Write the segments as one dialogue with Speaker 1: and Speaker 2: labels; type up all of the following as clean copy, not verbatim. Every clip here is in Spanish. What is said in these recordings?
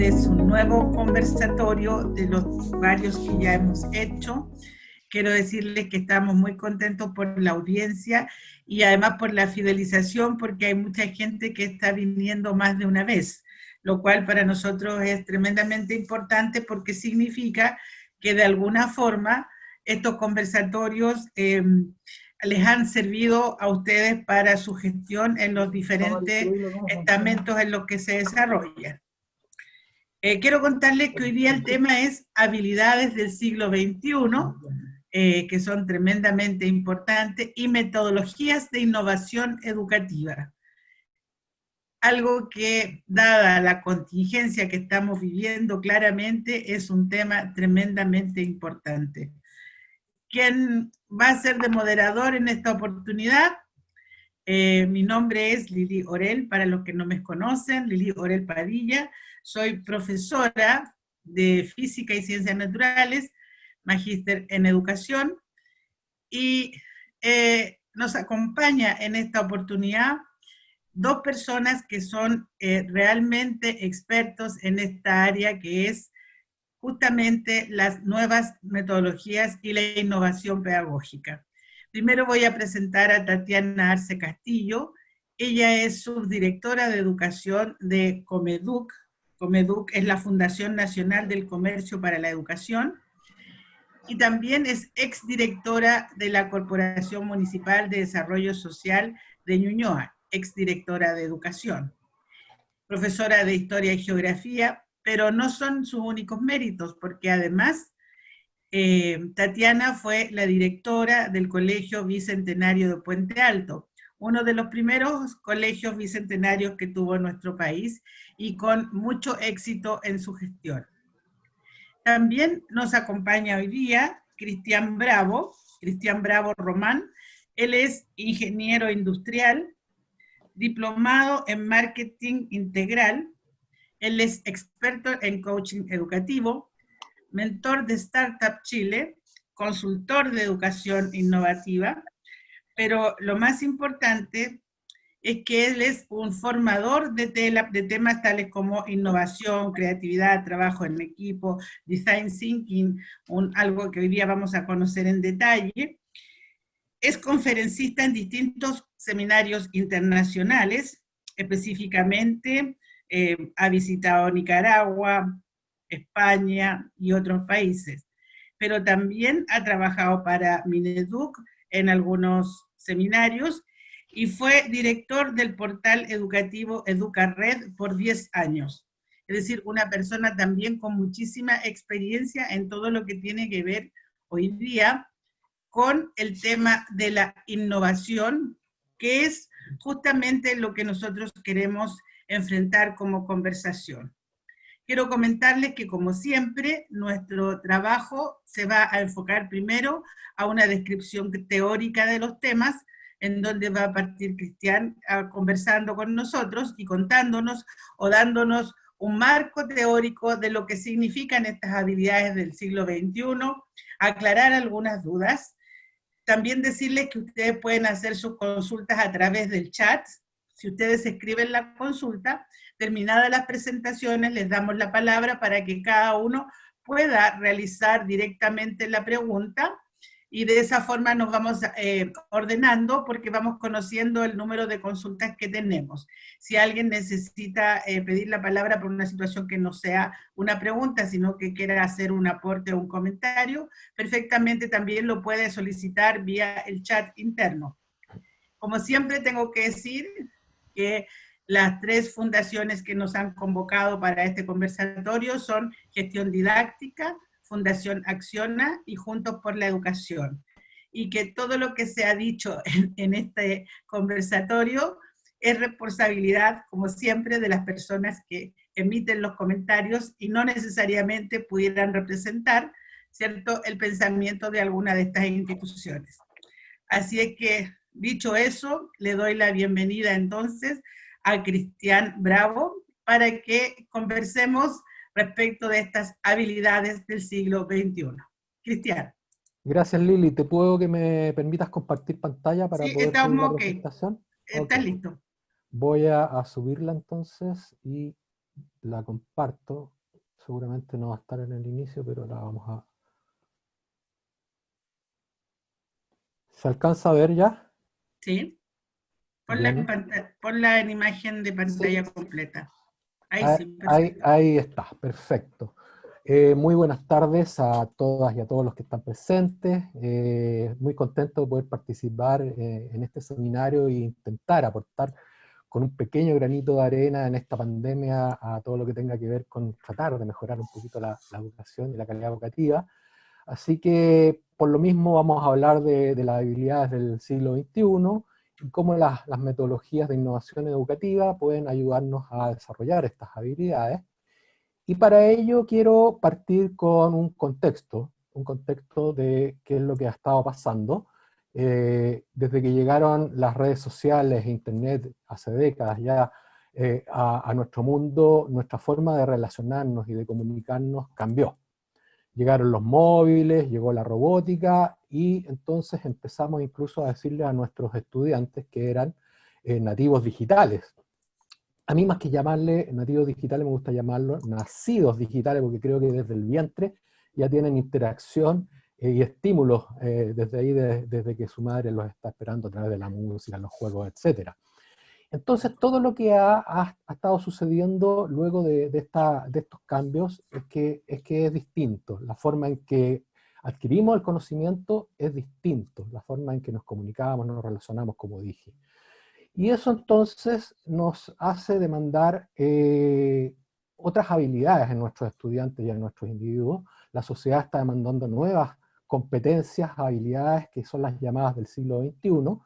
Speaker 1: Este es un nuevo conversatorio de los varios que ya hemos hecho. Quiero decirles que estamos muy contentos por la audiencia y además por la fidelización, porque hay mucha gente que está viniendo más de una vez, lo cual para nosotros es tremendamente importante porque significa que de alguna forma estos conversatorios les han servido a ustedes para su gestión en los diferentes estamentos en los que se desarrollan. Quiero contarles que hoy día el tema es habilidades del siglo XXI, que son tremendamente importantes, y metodologías de innovación educativa. Algo que, dada la contingencia que estamos viviendo claramente, es un tema tremendamente importante. ¿Quién va a ser de moderador en esta oportunidad? Mi nombre es Lili Orell, para los que no me conocen, Lili Orell Padilla. Soy profesora de Física y Ciencias Naturales, magíster en Educación, y nos acompaña en esta oportunidad dos personas que son realmente expertos en esta área, que es justamente las nuevas metodologías y la innovación pedagógica. Primero voy a presentar a Tatiana Arce Castillo. Ella es subdirectora de educación de Comeduc. Comeduc es la Fundación Nacional del Comercio para la Educación, y también es exdirectora de la Corporación Municipal de Desarrollo Social de Ñuñoa, exdirectora de Educación. Profesora de Historia y Geografía, pero no son sus únicos méritos, porque además Tatiana fue la directora del Colegio Bicentenario de Puente Alto, uno de los primeros colegios bicentenarios que tuvo nuestro país, y con mucho éxito en su gestión. También nos acompaña hoy día Cristian Bravo Román. Él es ingeniero industrial, diplomado en marketing integral. Él es experto en coaching educativo, mentor de Startup Chile, consultor de educación innovativa, pero lo más importante es que él es un formador de temas tales como innovación, creatividad, trabajo en equipo, design thinking, algo que hoy día vamos a conocer en detalle. Es conferencista en distintos seminarios internacionales, específicamente ha visitado Nicaragua, España y otros países, pero también ha trabajado para Mineduc en algunos seminarios y fue director del portal educativo EducaRed por 10 años. Es decir, una persona también con muchísima experiencia en todo lo que tiene que ver hoy día con el tema de la innovación, que es justamente lo que nosotros queremos enfrentar como conversación. Quiero comentarles que, como siempre, nuestro trabajo se va a enfocar primero a una descripción teórica de los temas, en donde va a partir Cristian conversando con nosotros y contándonos o dándonos un marco teórico de lo que significan estas habilidades del siglo XXI, aclarar algunas dudas. También decirles que ustedes pueden hacer sus consultas a través del chat. Si ustedes escriben la consulta, terminadas las presentaciones, les damos la palabra para que cada uno pueda realizar directamente la pregunta, y de esa forma nos vamos ordenando, porque vamos conociendo el número de consultas que tenemos. Si alguien necesita pedir la palabra por una situación que no sea una pregunta, sino que quiera hacer un aporte o un comentario, perfectamente también lo puede solicitar vía el chat interno. Como siempre tengo que decir que las tres fundaciones que nos han convocado para este conversatorio son Gestión Didáctica, Fundación Acciona y Juntos por la Educación. Y que todo lo que se ha dicho en este conversatorio es responsabilidad, como siempre, de las personas que emiten los comentarios y no necesariamente pudieran representar, ¿cierto?, el pensamiento de alguna de estas instituciones. Así es que, dicho eso, le doy la bienvenida entonces a Cristian Bravo para que conversemos respecto de estas habilidades del siglo XXI. Cristian.
Speaker 2: Gracias, Lili. ¿Te puedo que me permitas compartir pantalla para
Speaker 1: Sí,
Speaker 2: poder subir la
Speaker 1: estamos ok.
Speaker 2: presentación?
Speaker 1: Está listo.
Speaker 2: Voy a subirla entonces y la comparto. Seguramente no va a estar en el inicio, pero la vamos a... ¿Se alcanza a ver ya?
Speaker 1: ¿Sí?
Speaker 2: Bien.
Speaker 1: Ponla en imagen de
Speaker 2: Sí,
Speaker 1: pantalla completa. Ahí
Speaker 2: ahí,
Speaker 1: sí, perfecto.
Speaker 2: ahí está, perfecto. Muy buenas tardes a todas y a todos los que están presentes. Muy contento de poder participar en este seminario e intentar aportar con un pequeño granito de arena en esta pandemia a todo lo que tenga que ver con tratar de mejorar un poquito la educación y la calidad educativa. Así que por lo mismo vamos a hablar de las habilidades del siglo XXI y cómo las metodologías de innovación educativa pueden ayudarnos a desarrollar estas habilidades. Y para ello quiero partir con un contexto de qué es lo que ha estado pasando. Desde que llegaron las redes sociales e internet hace décadas ya a nuestro mundo, nuestra forma de relacionarnos y de comunicarnos cambió. Llegaron los móviles, llegó la robótica, y entonces empezamos incluso a decirle a nuestros estudiantes que eran nativos digitales. A mí, más que llamarle nativos digitales, me gusta llamarlos nacidos digitales, porque creo que desde el vientre ya tienen interacción y estímulos desde ahí, desde que su madre los está esperando a través de la música, los juegos, etc. Entonces, todo lo que ha estado sucediendo luego de estos cambios es que es distinto. La forma en que adquirimos el conocimiento es distinto. La forma en que nos comunicamos, nos relacionamos, como dije. Y eso entonces nos hace demandar otras habilidades en nuestros estudiantes y en nuestros individuos. La sociedad está demandando nuevas competencias, habilidades que son las llamadas del siglo XXI.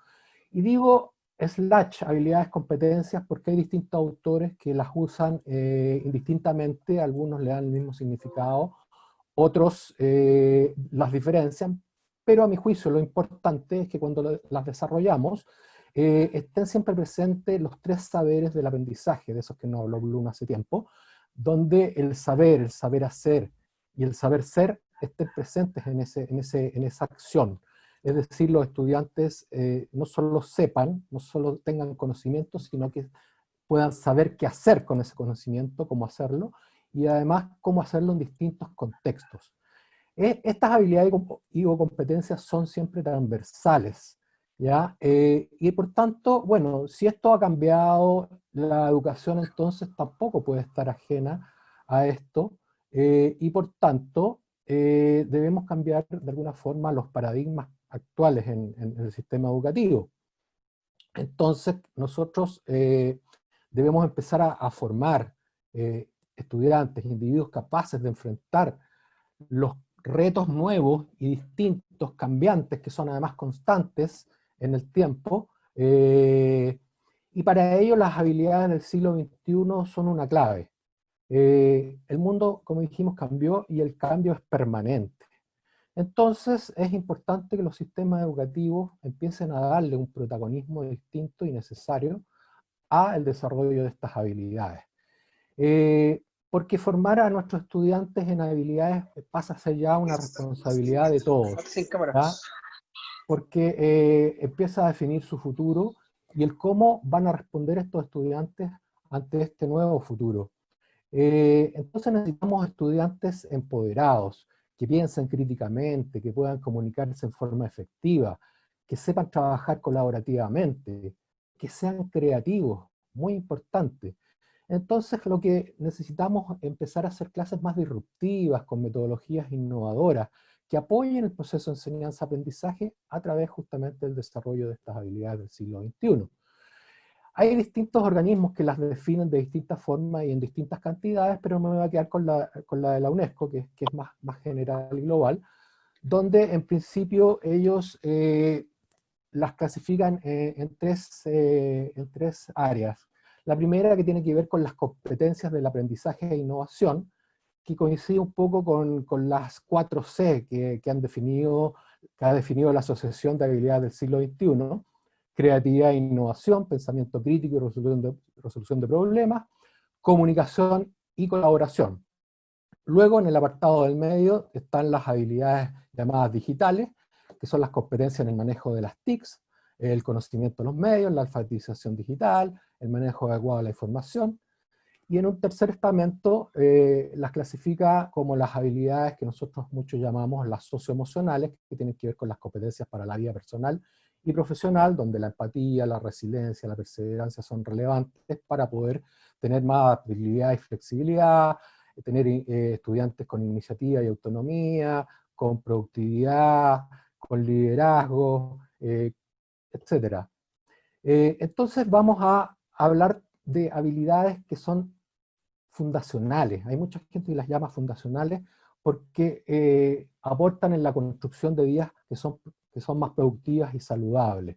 Speaker 2: Y digo habilidades, competencias, porque hay distintos autores que las usan indistintamente. Algunos le dan el mismo significado, otros las diferencian, pero a mi juicio lo importante es que cuando las desarrollamos estén siempre presentes los tres saberes del aprendizaje, de esos que nos habló Bloom hace tiempo, donde el saber hacer y el saber ser estén presentes en esa acción. Es decir, los estudiantes no solo sepan, no solo tengan conocimiento, sino que puedan saber qué hacer con ese conocimiento, cómo hacerlo, y además cómo hacerlo en distintos contextos. Estas habilidades o competencias son siempre transversales, ¿ya? Y por tanto, bueno, si esto ha cambiado, la educación entonces tampoco puede estar ajena a esto, y por tanto debemos cambiar de alguna forma los paradigmas actuales en el sistema educativo. Entonces nosotros debemos empezar a formar estudiantes, individuos capaces de enfrentar los retos nuevos y distintos, cambiantes, que son además constantes en el tiempo, y para ello las habilidades del siglo XXI son una clave. El mundo, como dijimos, cambió y el cambio es permanente. Entonces es importante que los sistemas educativos empiecen a darle un protagonismo distinto y necesario al desarrollo de estas habilidades. Porque formar a nuestros estudiantes en habilidades pasa a ser ya una responsabilidad de todos, ¿ya? Porque empieza a definir su futuro y el cómo van a responder estos estudiantes ante este nuevo futuro. Entonces necesitamos estudiantes empoderados, que piensen críticamente, que puedan comunicarse en forma efectiva, que sepan trabajar colaborativamente, que sean creativos, muy importante. Entonces lo que necesitamos es empezar a hacer clases más disruptivas, con metodologías innovadoras, que apoyen el proceso de enseñanza-aprendizaje a través justamente del desarrollo de estas habilidades del siglo XXI. Hay distintos organismos que las definen de distintas formas y en distintas cantidades, pero me voy a quedar con la de la UNESCO, que es más general y global, donde en principio ellos las clasifican en tres áreas. La primera, que tiene que ver con las competencias del aprendizaje e innovación, que coincide un poco con las 4C que ha definido la Asociación de Habilidades del siglo XXI: creatividad e innovación, pensamiento crítico y resolución de problemas, comunicación y colaboración. Luego, en el apartado del medio, están las habilidades llamadas digitales, que son las competencias en el manejo de las TICs, el conocimiento de los medios, la alfabetización digital, el manejo adecuado de la información. Y en un tercer estamento las clasifica como las habilidades que nosotros muchos llamamos las socioemocionales, que tienen que ver con las competencias para la vida personal y profesional, donde la empatía, la resiliencia, la perseverancia son relevantes para poder tener más habilidad y flexibilidad, tener estudiantes con iniciativa y autonomía, con productividad, con liderazgo, etc. Entonces vamos a hablar de habilidades que son fundacionales. Hay mucha gente que las llama fundacionales porque aportan en la construcción de vidas que son más productivas y saludables.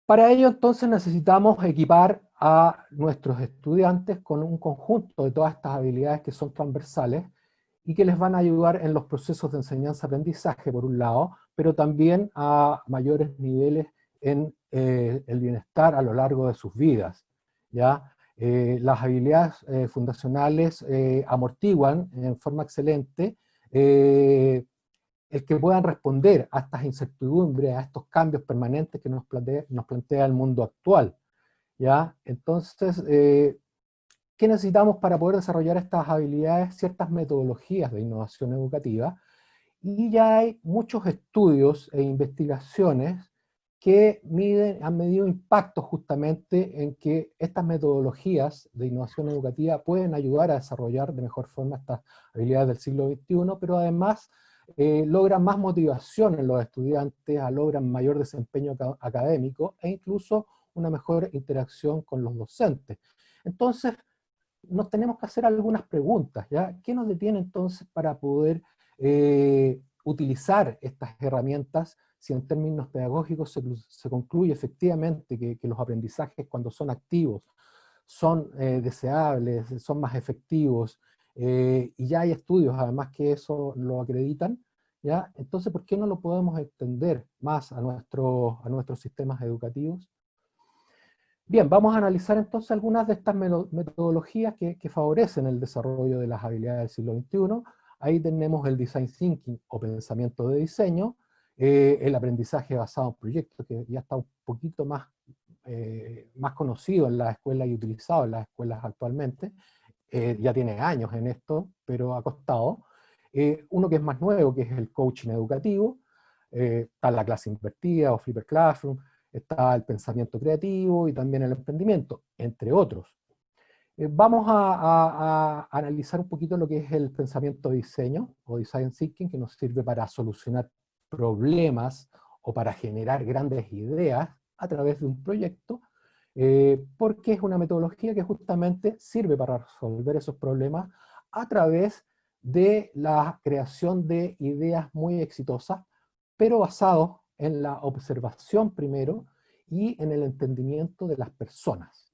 Speaker 2: Para ello entonces necesitamos equipar a nuestros estudiantes con un conjunto de todas estas habilidades que son transversales y que les van a ayudar en los procesos de enseñanza-aprendizaje, por un lado, pero también a mayores niveles en el bienestar a lo largo de sus vidas, ¿ya? Las habilidades fundacionales amortiguan en forma excelente el que puedan responder a estas incertidumbres, a estos cambios permanentes que nos plantea el mundo actual, ¿ya? Entonces, ¿qué necesitamos para poder desarrollar estas habilidades? Ciertas metodologías de innovación educativa, y ya hay muchos estudios e investigaciones que han medido impactos justamente en que estas metodologías de innovación educativa pueden ayudar a desarrollar de mejor forma estas habilidades del siglo XXI, pero además logran más motivación en los estudiantes, logran mayor desempeño académico e incluso una mejor interacción con los docentes. Entonces, nos tenemos que hacer algunas preguntas, ¿ya? ¿Qué nos detiene entonces para poder utilizar estas herramientas si en términos pedagógicos se concluye efectivamente que los aprendizajes cuando son activos son deseables, son más efectivos, y ya hay estudios además que eso lo acreditan, ¿ya? Entonces, ¿por qué no lo podemos extender más a nuestros sistemas educativos? Bien, vamos a analizar entonces algunas de estas metodologías que favorecen el desarrollo de las habilidades del siglo XXI. Ahí tenemos el design thinking o pensamiento de diseño, el aprendizaje basado en proyectos, que ya está un poquito más conocido en las escuelas y utilizado en las escuelas actualmente. Ya tiene años en esto, pero ha costado. Uno que es más nuevo, que es el coaching educativo, está la clase invertida o flipper classroom, está el pensamiento creativo y también el emprendimiento, entre otros. Vamos a analizar un poquito lo que es el pensamiento de diseño, o design thinking, que nos sirve para solucionar problemas o para generar grandes ideas a través de un proyecto, porque es una metodología que justamente sirve para resolver esos problemas a través de la creación de ideas muy exitosas, pero basados en la observación primero y en el entendimiento de las personas.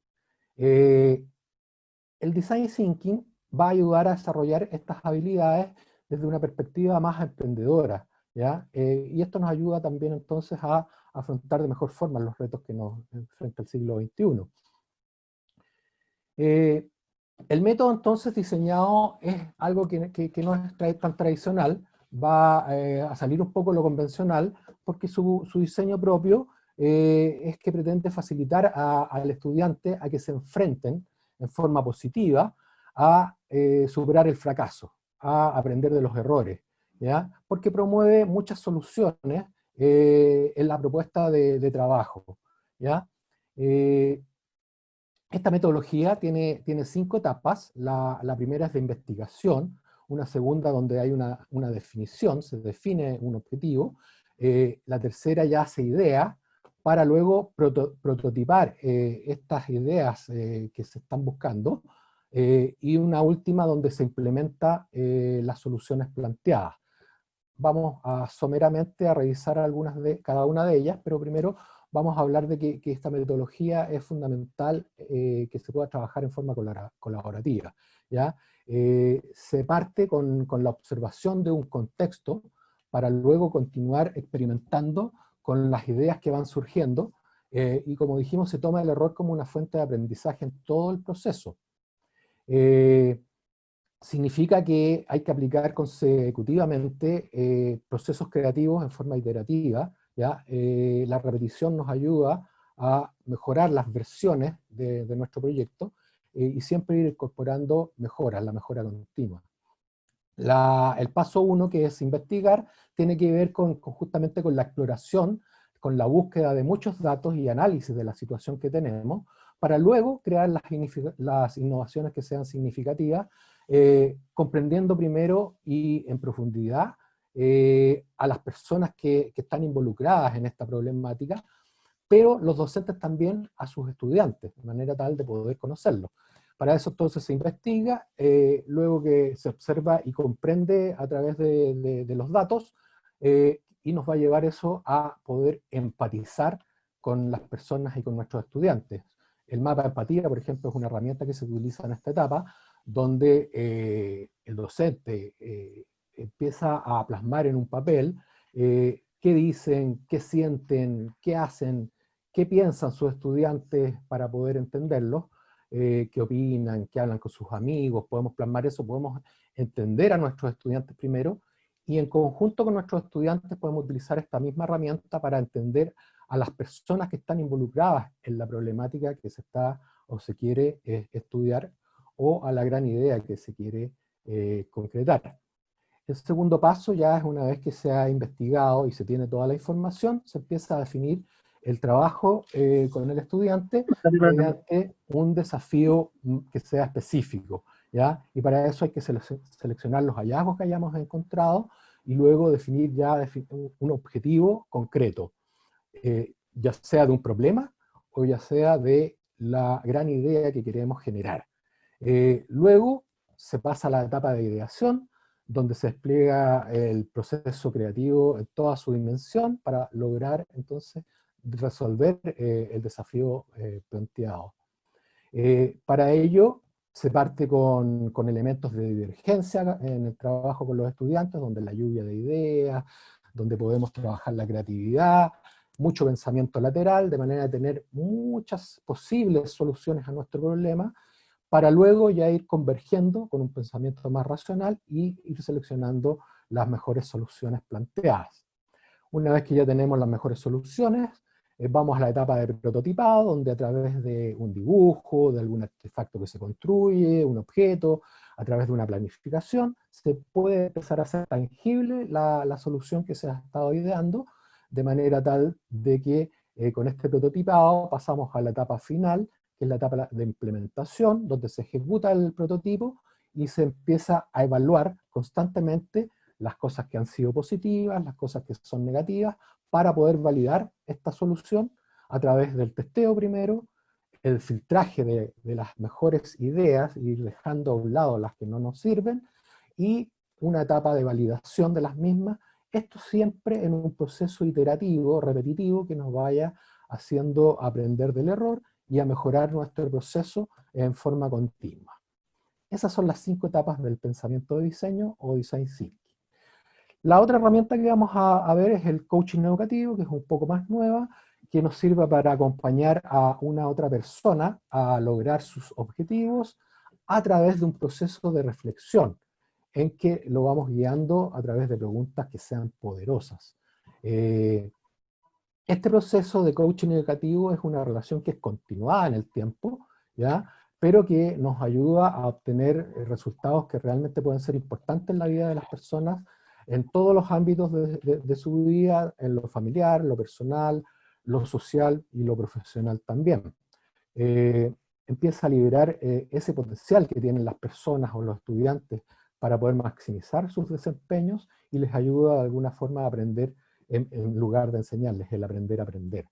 Speaker 2: El design thinking va a ayudar a desarrollar estas habilidades desde una perspectiva más emprendedora, ¿ya? Y esto nos ayuda también entonces a afrontar de mejor forma los retos que nos enfrenta el siglo XXI. El método entonces diseñado es algo que no es tan tradicional, va a salir un poco de lo convencional, porque su diseño propio es que pretende facilitar al estudiante a que se enfrenten en forma positiva a superar el fracaso, a aprender de los errores, ¿ya? Porque promueve muchas soluciones en la propuesta de trabajo, ¿ya? Esta metodología tiene 5 etapas. La primera es de investigación, una segunda donde hay una definición, se define un objetivo, la tercera ya hace idea, para luego prototipar estas ideas que se están buscando, y una última donde se implementa las soluciones planteadas. Vamos someramente a revisar cada una de ellas, pero primero vamos a hablar de que esta metodología es fundamental que se pueda trabajar en forma colaborativa, ¿ya? Se parte con la observación de un contexto para luego continuar experimentando con las ideas que van surgiendo, y como dijimos, se toma el error como una fuente de aprendizaje en todo el proceso. Significa que hay que aplicar consecutivamente procesos creativos en forma iterativa, ¿ya? La repetición nos ayuda a mejorar las versiones de nuestro proyecto y siempre ir incorporando mejoras, la mejora continua. El paso 1, que es investigar, tiene que ver justamente con la exploración, con la búsqueda de muchos datos y análisis de la situación que tenemos, para luego crear las innovaciones que sean significativas, comprendiendo primero y en profundidad a las personas que están involucradas en esta problemática, pero los docentes también a sus estudiantes, de manera tal de poder conocerlos. Para eso entonces se investiga, luego que se observa y comprende a través de los datos, y nos va a llevar eso a poder empatizar con las personas y con nuestros estudiantes. El mapa de empatía, por ejemplo, es una herramienta que se utiliza en esta etapa, donde el docente empieza a plasmar en un papel qué dicen, qué sienten, qué hacen, qué piensan sus estudiantes para poder entenderlos, qué opinan, qué hablan con sus amigos, podemos plasmar eso, podemos entender a nuestros estudiantes primero, y en conjunto con nuestros estudiantes podemos utilizar esta misma herramienta para entender a las personas que están involucradas en la problemática que se está o se quiere estudiar, o a la gran idea que se quiere concretar. El segundo paso ya es, una vez que se ha investigado y se tiene toda la información, se empieza a definir el trabajo con el estudiante mediante un desafío que sea específico, ¿ya? Y para eso hay que seleccionar los hallazgos que hayamos encontrado y luego definir ya un objetivo concreto, ya sea de un problema o ya sea de la gran idea que queremos generar. Luego se pasa a la etapa de ideación, donde se despliega el proceso creativo en toda su dimensión para lograr entonces resolver el desafío planteado. Para ello se parte con elementos de divergencia en el trabajo con los estudiantes, donde la lluvia de ideas, donde podemos trabajar la creatividad, mucho pensamiento lateral, de manera de tener muchas posibles soluciones a nuestro problema, para luego ya ir convergiendo con un pensamiento más racional y ir seleccionando las mejores soluciones planteadas. Una vez que ya tenemos las mejores soluciones, vamos a la etapa de prototipado, donde a través de un dibujo, de algún artefacto que se construye, un objeto, a través de una planificación, se puede empezar a hacer tangible la solución que se ha estado ideando, de manera tal de que con este prototipado pasamos a la etapa final, que es la etapa de implementación, donde se ejecuta el prototipo y se empieza a evaluar constantemente las cosas que han sido positivas, las cosas que son negativas, para poder validar esta solución a través del testeo primero, el filtraje de las mejores ideas, ir dejando a un lado las que no nos sirven, y una etapa de validación de las mismas, esto siempre en un proceso iterativo, repetitivo, que nos vaya haciendo aprender del error y a mejorar nuestro proceso en forma continua. Esas son las 5 etapas del pensamiento de diseño o design thinking. La otra herramienta que vamos a ver es el coaching educativo, que es un poco más nueva, que nos sirve para acompañar a una otra persona a lograr sus objetivos a través de un proceso de reflexión, en que lo vamos guiando a través de preguntas que sean poderosas. Este proceso de coaching educativo es una relación que es continuada en el tiempo, ¿ya? Pero que nos ayuda a obtener resultados que realmente pueden ser importantes en la vida de las personas, en todos los ámbitos de su vida, en lo familiar, lo personal, lo social y lo profesional también. Empieza a liberar ese potencial que tienen las personas o los estudiantes para poder maximizar sus desempeños, y les ayuda de alguna forma a aprender en lugar de enseñarles, el aprender a aprender.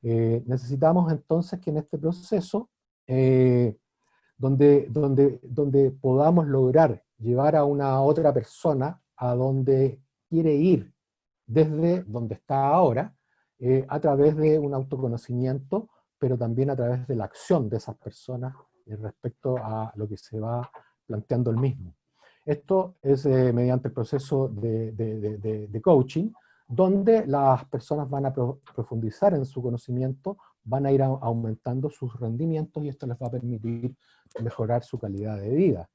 Speaker 2: Necesitamos entonces que en este proceso, donde podamos lograr llevar a una otra persona a donde quiere ir desde donde está ahora, a través de un autoconocimiento, pero también a través de la acción de esas personas respecto a lo que se va planteando el mismo. Esto es mediante el proceso de coaching, donde las personas van a profundizar en su conocimiento, van a ir aumentando sus rendimientos, y esto les va a permitir mejorar su calidad de vida.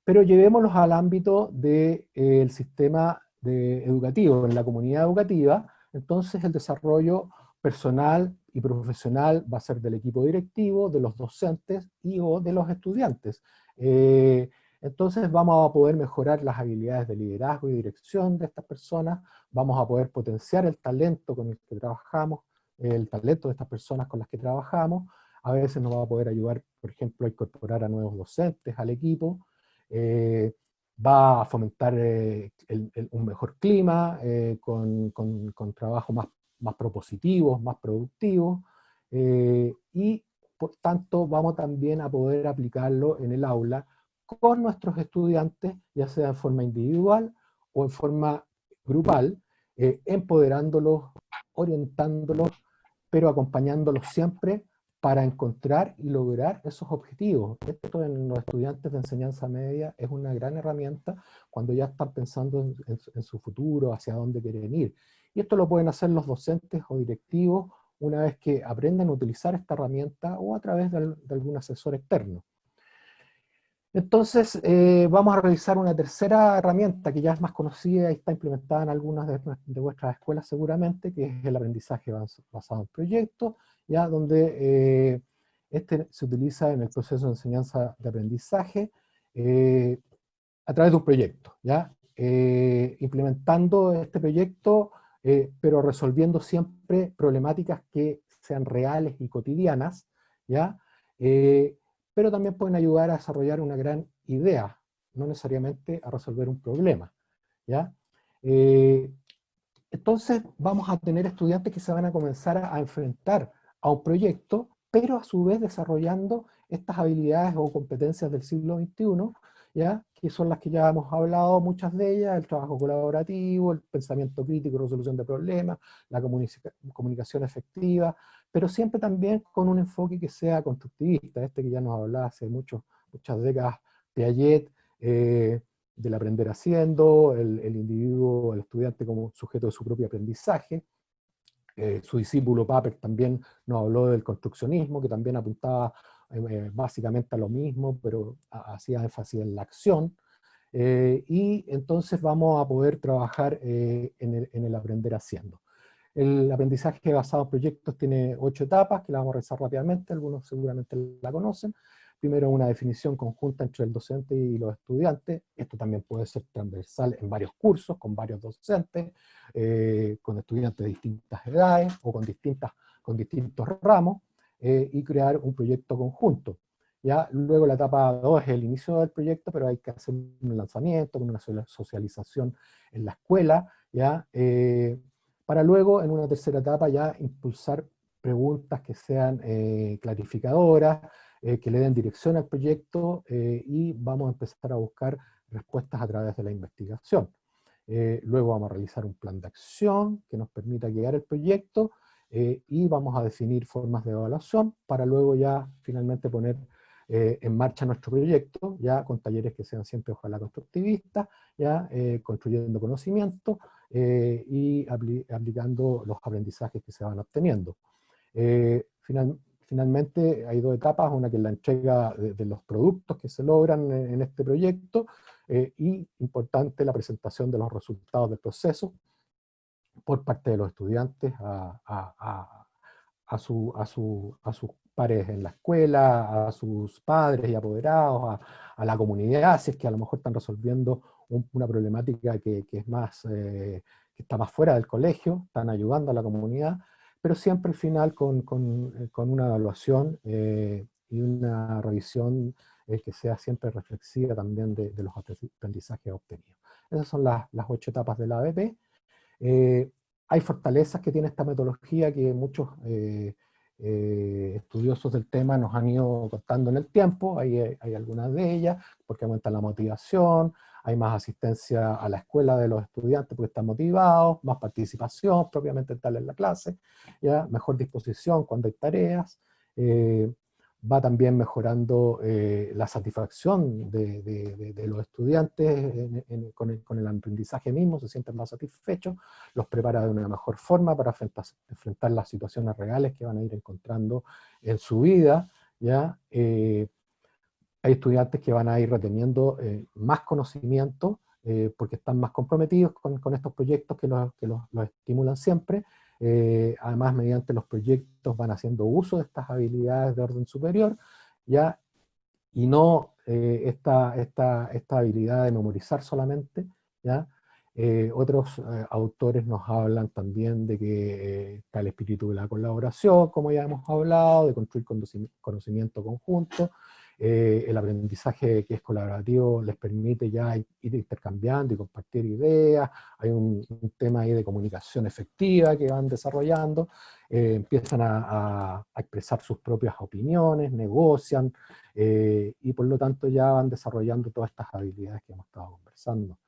Speaker 2: Pero llevémoslos al ámbito del sistema educativo, en la comunidad educativa. Entonces el desarrollo personal y profesional va a ser del equipo directivo, de los docentes y o de los estudiantes. Entonces vamos a poder mejorar las habilidades de liderazgo y dirección de estas personas, vamos a poder potenciar el talento con el que trabajamos, el talento de estas personas con las que trabajamos. A veces nos va a poder ayudar, por ejemplo, a incorporar a nuevos docentes al equipo, va a fomentar un mejor clima, con trabajos más propositivos, más productivos, y por tanto vamos también a poder aplicarlo en el aula con nuestros estudiantes, ya sea en forma individual o en forma grupal, empoderándolos, orientándolos, pero acompañándolos siempre para encontrar y lograr esos objetivos. Esto en los estudiantes de enseñanza media es una gran herramienta cuando ya están pensando en su futuro, hacia dónde quieren ir. Y esto lo pueden hacer los docentes o directivos una vez que aprendan a utilizar esta herramienta o a través de algún asesor externo. Entonces, vamos a revisar una tercera herramienta que ya es más conocida y está implementada en algunas de vuestras escuelas seguramente, que es el aprendizaje basado en proyectos, ya donde este se utiliza en el proceso de enseñanza de aprendizaje a través de un proyecto, ¿ya? Implementando este proyecto, pero resolviendo siempre problemáticas que sean reales y cotidianas, ¿ya? Pero también pueden ayudar a desarrollar una gran idea, no necesariamente a resolver un problema, ¿ya? Entonces vamos a tener estudiantes que se van a comenzar a enfrentar a un proyecto, pero a su vez desarrollando estas habilidades o competencias del siglo XXI, ¿ya? Que son las que ya hemos hablado, muchas de ellas: el trabajo colaborativo, el pensamiento crítico, resolución de problemas, la comunicación efectiva, pero siempre también con un enfoque que sea constructivista, este que ya nos hablaba hace muchas décadas Piaget, del aprender haciendo, el individuo, el estudiante como sujeto de su propio aprendizaje. Su discípulo Papert también nos habló del construccionismo, que también apuntaba básicamente a lo mismo, pero hacía énfasis en la acción. Y entonces vamos a poder trabajar en el aprender haciendo. El aprendizaje basado en proyectos tiene 8 etapas, que la vamos a revisar rápidamente, algunos seguramente la conocen. Primero, una definición conjunta entre el docente y los estudiantes. Esto también puede ser transversal en varios cursos, con varios docentes, con estudiantes de distintas edades o con distintos ramos, y crear un proyecto conjunto. ¿Ya? Luego la etapa 2 es el inicio del proyecto, pero hay que hacer un lanzamiento, con una socialización en la escuela, ¿ya? Para luego, en una tercera etapa, ya impulsar preguntas que sean clarificadoras, que le den dirección al proyecto, y vamos a empezar a buscar respuestas a través de la investigación. Luego vamos a realizar un plan de acción que nos permita guiar el proyecto, y vamos a definir formas de evaluación para luego ya finalmente poner en marcha nuestro proyecto, ya con talleres que sean siempre ojalá constructivistas, ya construyendo conocimiento, y aplicando los aprendizajes que se van obteniendo. Finalmente hay 2 etapas, una que es la entrega de los productos que se logran en este proyecto, y importante la presentación de los resultados del proceso por parte de los estudiantes a sus pares en la escuela, a sus padres y apoderados, a la comunidad, si es que a lo mejor están resolviendo una problemática que es más, que está más fuera del colegio, están ayudando a la comunidad, pero siempre al final con una evaluación y una revisión que sea siempre reflexiva también de los aprendizajes obtenidos. Esas son las 8 etapas de la ABP. Hay fortalezas que tiene esta metodología que muchos estudiosos del tema nos han ido contando en el tiempo. Hay algunas de ellas, porque aumenta la motivación, hay más asistencia a la escuela de los estudiantes porque están motivados, más participación propiamente tal en la clase, ¿ya? Mejor disposición cuando hay tareas, va también mejorando la satisfacción de los estudiantes con el aprendizaje mismo, se sienten más satisfechos, los prepara de una mejor forma para enfrentar las situaciones reales que van a ir encontrando en su vida, ¿ya? Hay estudiantes que van a ir reteniendo más conocimiento porque están más comprometidos con estos proyectos que los estimulan siempre, Además, mediante los proyectos van haciendo uso de estas habilidades de orden superior, ¿ya? Y no esta habilidad de memorizar solamente, ¿ya? Otros autores nos hablan también de que está el espíritu de la colaboración, como ya hemos hablado, de construir conocimiento conjunto. El aprendizaje que es colaborativo les permite ya ir intercambiando y compartir ideas. Hay un tema ahí de comunicación efectiva que van desarrollando. Empiezan a expresar sus propias opiniones, negocian, y por lo tanto ya van desarrollando todas estas habilidades que hemos estado conversando.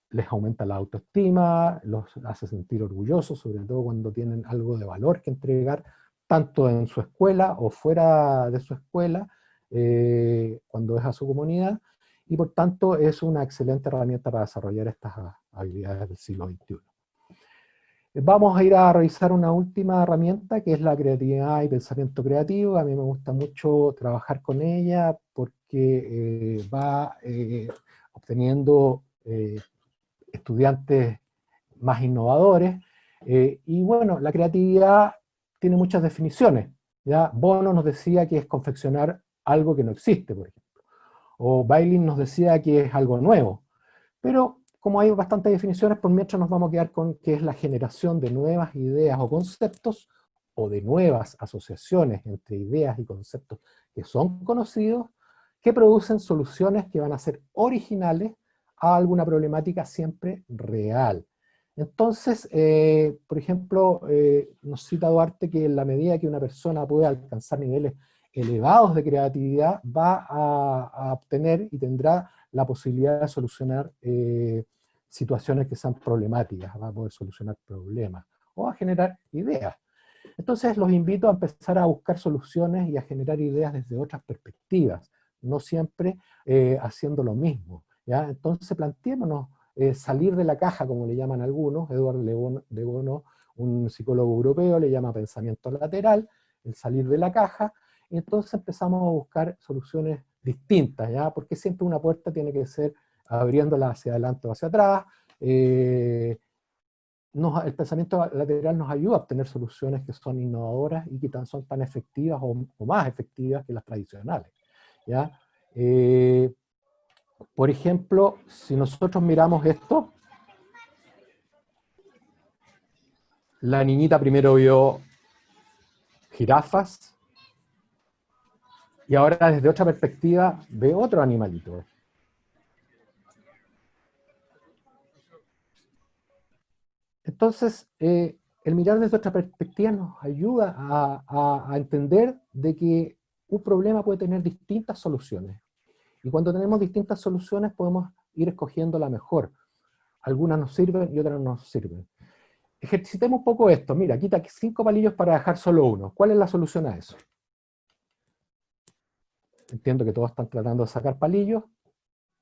Speaker 2: Les aumenta la autoestima, los hace sentir orgullosos, sobre todo cuando tienen algo de valor que entregar, tanto en su escuela o fuera de su escuela, cuando es a su comunidad, y por tanto es una excelente herramienta para desarrollar estas habilidades del siglo XXI. Vamos a ir a revisar una última herramienta, que es la creatividad y pensamiento creativo. A mí me gusta mucho trabajar con ella porque va obteniendo estudiantes más innovadores. Y bueno, la creatividad tiene muchas definiciones. ¿Ya? Bono nos decía que es confeccionar algo que no existe, por ejemplo. O Bailey nos decía que es algo nuevo. Pero como hay bastantes definiciones, por mientras nos vamos a quedar con que es la generación de nuevas ideas o conceptos, o de nuevas asociaciones entre ideas y conceptos que son conocidos, que producen soluciones que van a ser originales a alguna problemática siempre real. Entonces, por ejemplo, nos cita Duarte que en la medida que una persona puede alcanzar niveles elevados de creatividad, va a obtener y tendrá la posibilidad de solucionar situaciones que sean problemáticas, va a poder solucionar problemas, o a generar ideas. Entonces los invito a empezar a buscar soluciones y a generar ideas desde otras perspectivas, no siempre haciendo lo mismo, ¿ya? Entonces planteémonos salir de la caja, como le llaman algunos. Edward de Bono, un psicólogo europeo, le llama pensamiento lateral, el salir de la caja, y entonces empezamos a buscar soluciones distintas, ¿ya? Porque siempre una puerta tiene que ser abriéndola hacia adelante o hacia atrás. El pensamiento lateral nos ayuda a obtener soluciones que son innovadoras y que son tan efectivas o más efectivas que las tradicionales, ¿ya? Por ejemplo, si nosotros miramos esto, la niñita primero vio jirafas, y ahora desde otra perspectiva ve otro animalito. Entonces, el mirar desde otra perspectiva nos ayuda a entender de que un problema puede tener distintas soluciones. Y cuando tenemos distintas soluciones podemos ir escogiendo la mejor. Algunas nos sirven y otras no nos sirven. Ejercitemos un poco esto. Mira, quita 5 palillos para dejar solo uno. ¿Cuál es la solución a eso? Entiendo que todos están tratando de sacar palillos.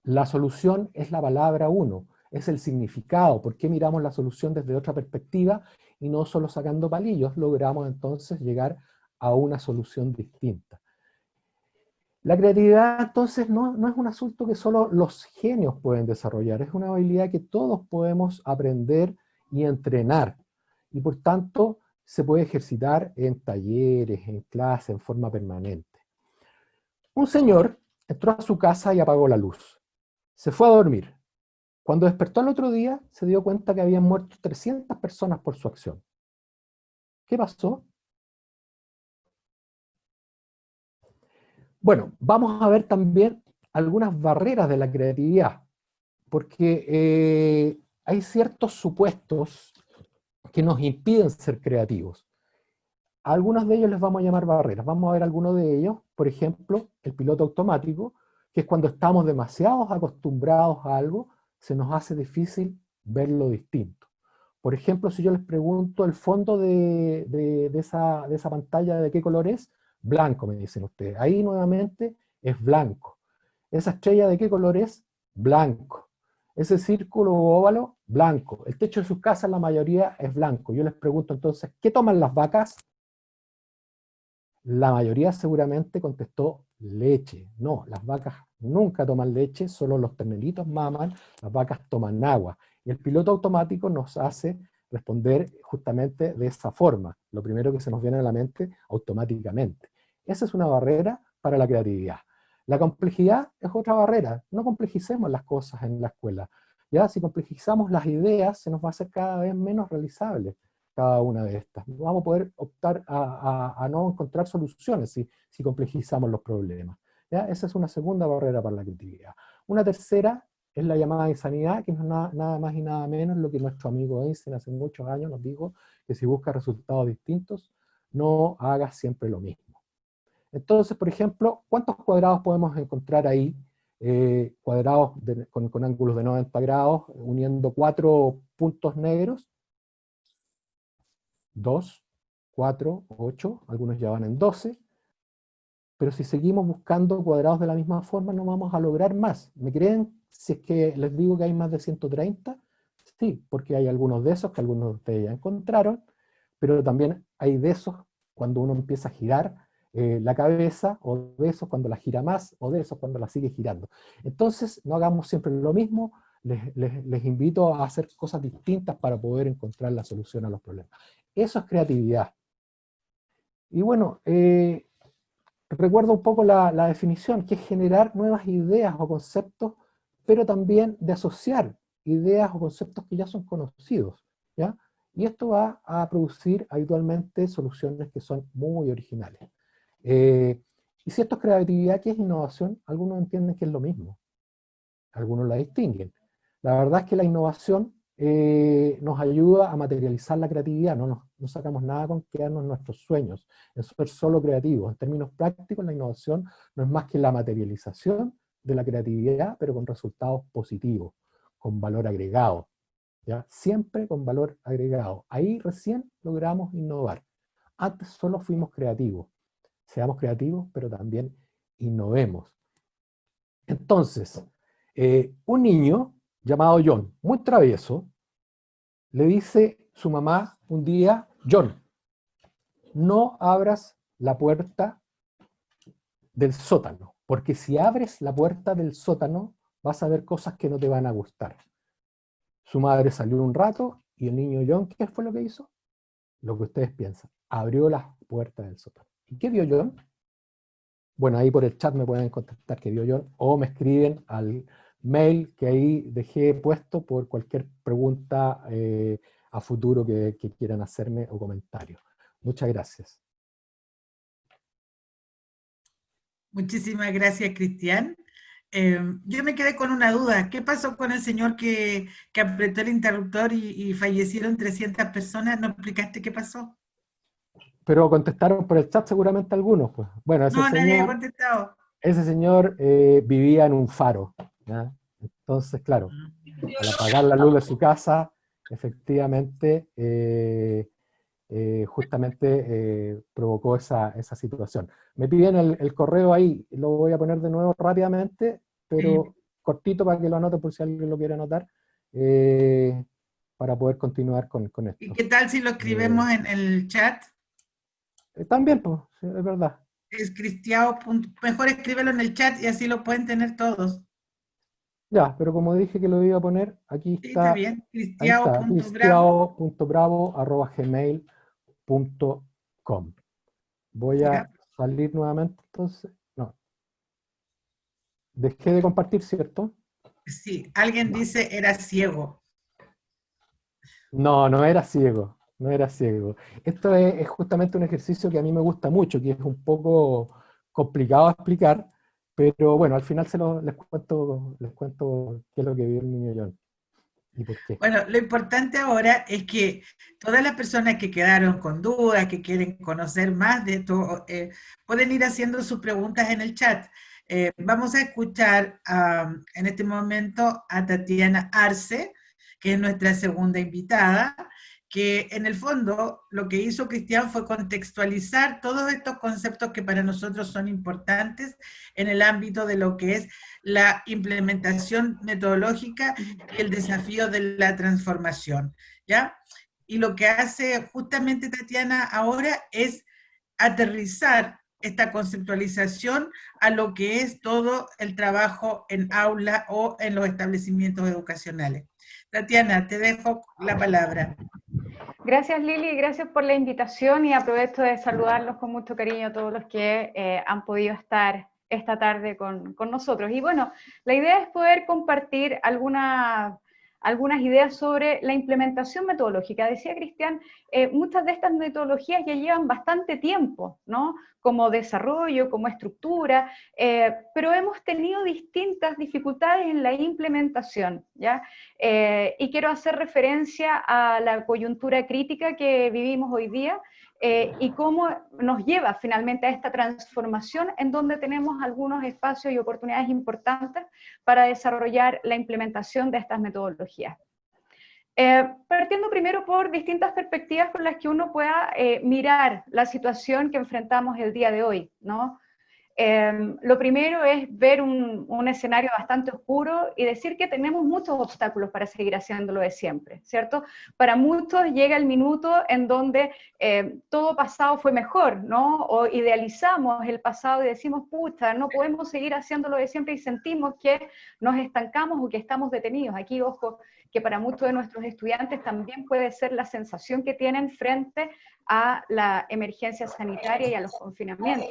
Speaker 2: La solución es la palabra uno, es el significado. ¿Por qué miramos la solución desde otra perspectiva y no solo sacando palillos? Logramos entonces llegar a una solución distinta. La creatividad entonces no es un asunto que solo los genios pueden desarrollar, es una habilidad que todos podemos aprender y entrenar. Y por tanto se puede ejercitar en talleres, en clases, en forma permanente. Un señor entró a su casa y apagó la luz. Se fue a dormir. Cuando despertó al otro día, se dio cuenta que habían muerto 300 personas por su acción. ¿Qué pasó? Bueno, vamos a ver también algunas barreras de la creatividad, porque hay ciertos supuestos que nos impiden ser creativos. A algunos de ellos les vamos a llamar barreras. Vamos a ver algunos de ellos. Por ejemplo, el piloto automático, que es cuando estamos demasiado acostumbrados a algo, se nos hace difícil verlo distinto. Por ejemplo, si yo les pregunto el fondo de esa pantalla, ¿de qué color es? Blanco, me dicen ustedes. Ahí nuevamente es blanco. ¿Esa estrella de qué color es? Blanco. Ese círculo o óvalo, blanco. El techo de sus casas, la mayoría es blanco. Yo les pregunto entonces, ¿qué toman las vacas? La mayoría seguramente contestó leche. No, las vacas nunca toman leche, solo los terneritos maman, las vacas toman agua. Y el piloto automático nos hace responder justamente de esa forma, lo primero que se nos viene a la mente automáticamente. Esa es una barrera para la creatividad. La complejidad es otra barrera. No complejicemos las cosas en la escuela. ¿Ya? Si complejizamos las ideas, se nos va a hacer cada vez menos realizable cada una de estas. No vamos a poder optar a no encontrar soluciones si complejizamos los problemas. ¿Ya? Esa es una segunda barrera para la creatividad. Una tercera es la llamada insanidad, que no es nada más y nada menos lo que nuestro amigo Einstein hace muchos años nos dijo, que si buscas resultados distintos, no hagas siempre lo mismo. Entonces, por ejemplo, ¿cuántos cuadrados podemos encontrar ahí? Cuadrados con ángulos de 90 grados, uniendo 4 puntos negros. 2, 4, 8, algunos ya van en 12. Pero si seguimos buscando cuadrados de la misma forma, no vamos a lograr más. ¿Me creen si es que les digo que hay más de 130? Sí, porque hay algunos de esos que algunos de ustedes ya encontraron, pero también hay de esos cuando uno empieza a girar la cabeza, o de esos cuando la gira más, o de esos cuando la sigue girando. Entonces, no hagamos siempre lo mismo, les invito a hacer cosas distintas para poder encontrar la solución a los problemas. Eso es creatividad. Y bueno, recuerdo un poco la definición, que es generar nuevas ideas o conceptos, pero también de asociar ideas o conceptos que ya son conocidos, ¿ya? Y esto va a producir habitualmente soluciones que son muy originales. Y si esto es creatividad, ¿qué es innovación? Algunos entienden que es lo mismo, algunos la distinguen. La verdad es que la innovación nos ayuda a materializar la creatividad, no sacamos nada con quedarnos en nuestros sueños, en ser solo creativos. En términos prácticos, la innovación no es más que la materialización de la creatividad, pero con resultados positivos, con valor agregado, ¿ya? Siempre con valor agregado. Ahí recién logramos innovar. Antes solo fuimos creativos. Seamos creativos, pero también innovemos. Entonces, un niño llamado John, muy travieso, le dice su mamá un día: John, no abras la puerta del sótano, porque si abres la puerta del sótano vas a ver cosas que no te van a gustar. Su madre salió un rato y el niño John, ¿qué fue lo que hizo? Lo que ustedes piensan, abrió las puertas del sótano. ¿Y qué vio John? Bueno, ahí por el chat me pueden contestar qué vio John, o me escriben al mail que ahí dejé puesto por cualquier pregunta a futuro que quieran hacerme o comentarios. Muchas gracias.
Speaker 1: Muchísimas gracias, Cristian. Yo me quedé con una duda. ¿Qué pasó con el señor que apretó el interruptor y fallecieron 300 personas? ¿No explicaste qué pasó?
Speaker 2: Pero contestaron por el chat seguramente algunos, pues. Bueno,
Speaker 1: No, nadie ha contestado.
Speaker 2: ese señor vivía en un faro, ¿ya? Entonces, claro, al apagar la luz de su casa, efectivamente, justamente provocó esa situación. Me piden el correo ahí, lo voy a poner de nuevo rápidamente, pero cortito para que lo anote por si alguien lo quiere anotar, para poder continuar con
Speaker 1: ¿Y
Speaker 2: esto.
Speaker 1: qué tal si lo escribimos en el chat?
Speaker 2: También, pues, sí, es verdad.
Speaker 1: Es Cristiao. Mejor escríbelo en el chat y así lo pueden tener todos.
Speaker 2: Ya, pero como dije que lo iba a poner, aquí
Speaker 1: Sí, está
Speaker 2: está,
Speaker 1: bien.
Speaker 2: ahí está,
Speaker 1: Cristiao.bravo.
Speaker 2: cristiao.bravo@gmail.com. Voy
Speaker 1: Ya.
Speaker 2: a salir nuevamente, entonces, no, dejé de compartir, ¿cierto?
Speaker 1: Sí, alguien dice era ciego.
Speaker 2: No, no era ciego, no era ciego. Esto es justamente un ejercicio que a mí me gusta mucho, que es un poco complicado de explicar, pero bueno, al final les cuento qué es lo que vio el niño John y por qué.
Speaker 1: Bueno, lo importante ahora es que todas las personas que quedaron con dudas, que quieren conocer más de esto, pueden ir haciendo sus preguntas en el chat. Vamos a escuchar en este momento a Tatiana Arce, que es nuestra segunda invitada, que en el fondo lo que hizo Cristian fue contextualizar todos estos conceptos que para nosotros son importantes en el ámbito de lo que es la implementación metodológica y el desafío de la transformación, ¿ya? Y lo que hace justamente Tatiana ahora es aterrizar esta conceptualización a lo que es todo el trabajo en aula o en los establecimientos educacionales. Tatiana, te dejo la palabra.
Speaker 3: Gracias Lili, gracias por la invitación y aprovecho de saludarlos con mucho cariño a todos los que han podido estar esta tarde con nosotros. Y bueno, la idea es poder compartir algunas ideas sobre la implementación metodológica. Decía Cristian, muchas de estas metodologías ya llevan bastante tiempo, ¿no? Como desarrollo, como estructura, pero hemos tenido distintas dificultades en la implementación, ¿ya? Y quiero hacer referencia a la coyuntura crítica que vivimos hoy día, y cómo nos lleva finalmente a esta transformación en donde tenemos algunos espacios y oportunidades importantes para desarrollar la implementación de estas metodologías. Partiendo primero por distintas perspectivas con las que uno pueda mirar la situación que enfrentamos el día de hoy, ¿no? Lo primero es ver un escenario bastante oscuro y decir que tenemos muchos obstáculos para seguir haciéndolo de siempre, ¿cierto? Para muchos llega el minuto en donde todo pasado fue mejor, ¿no? O idealizamos el pasado y decimos, pucha, no podemos seguir haciéndolo de siempre y sentimos que nos estancamos o que estamos detenidos. Aquí, ojo, que para muchos de nuestros estudiantes también puede ser la sensación que tienen frente a la emergencia sanitaria y a los confinamientos.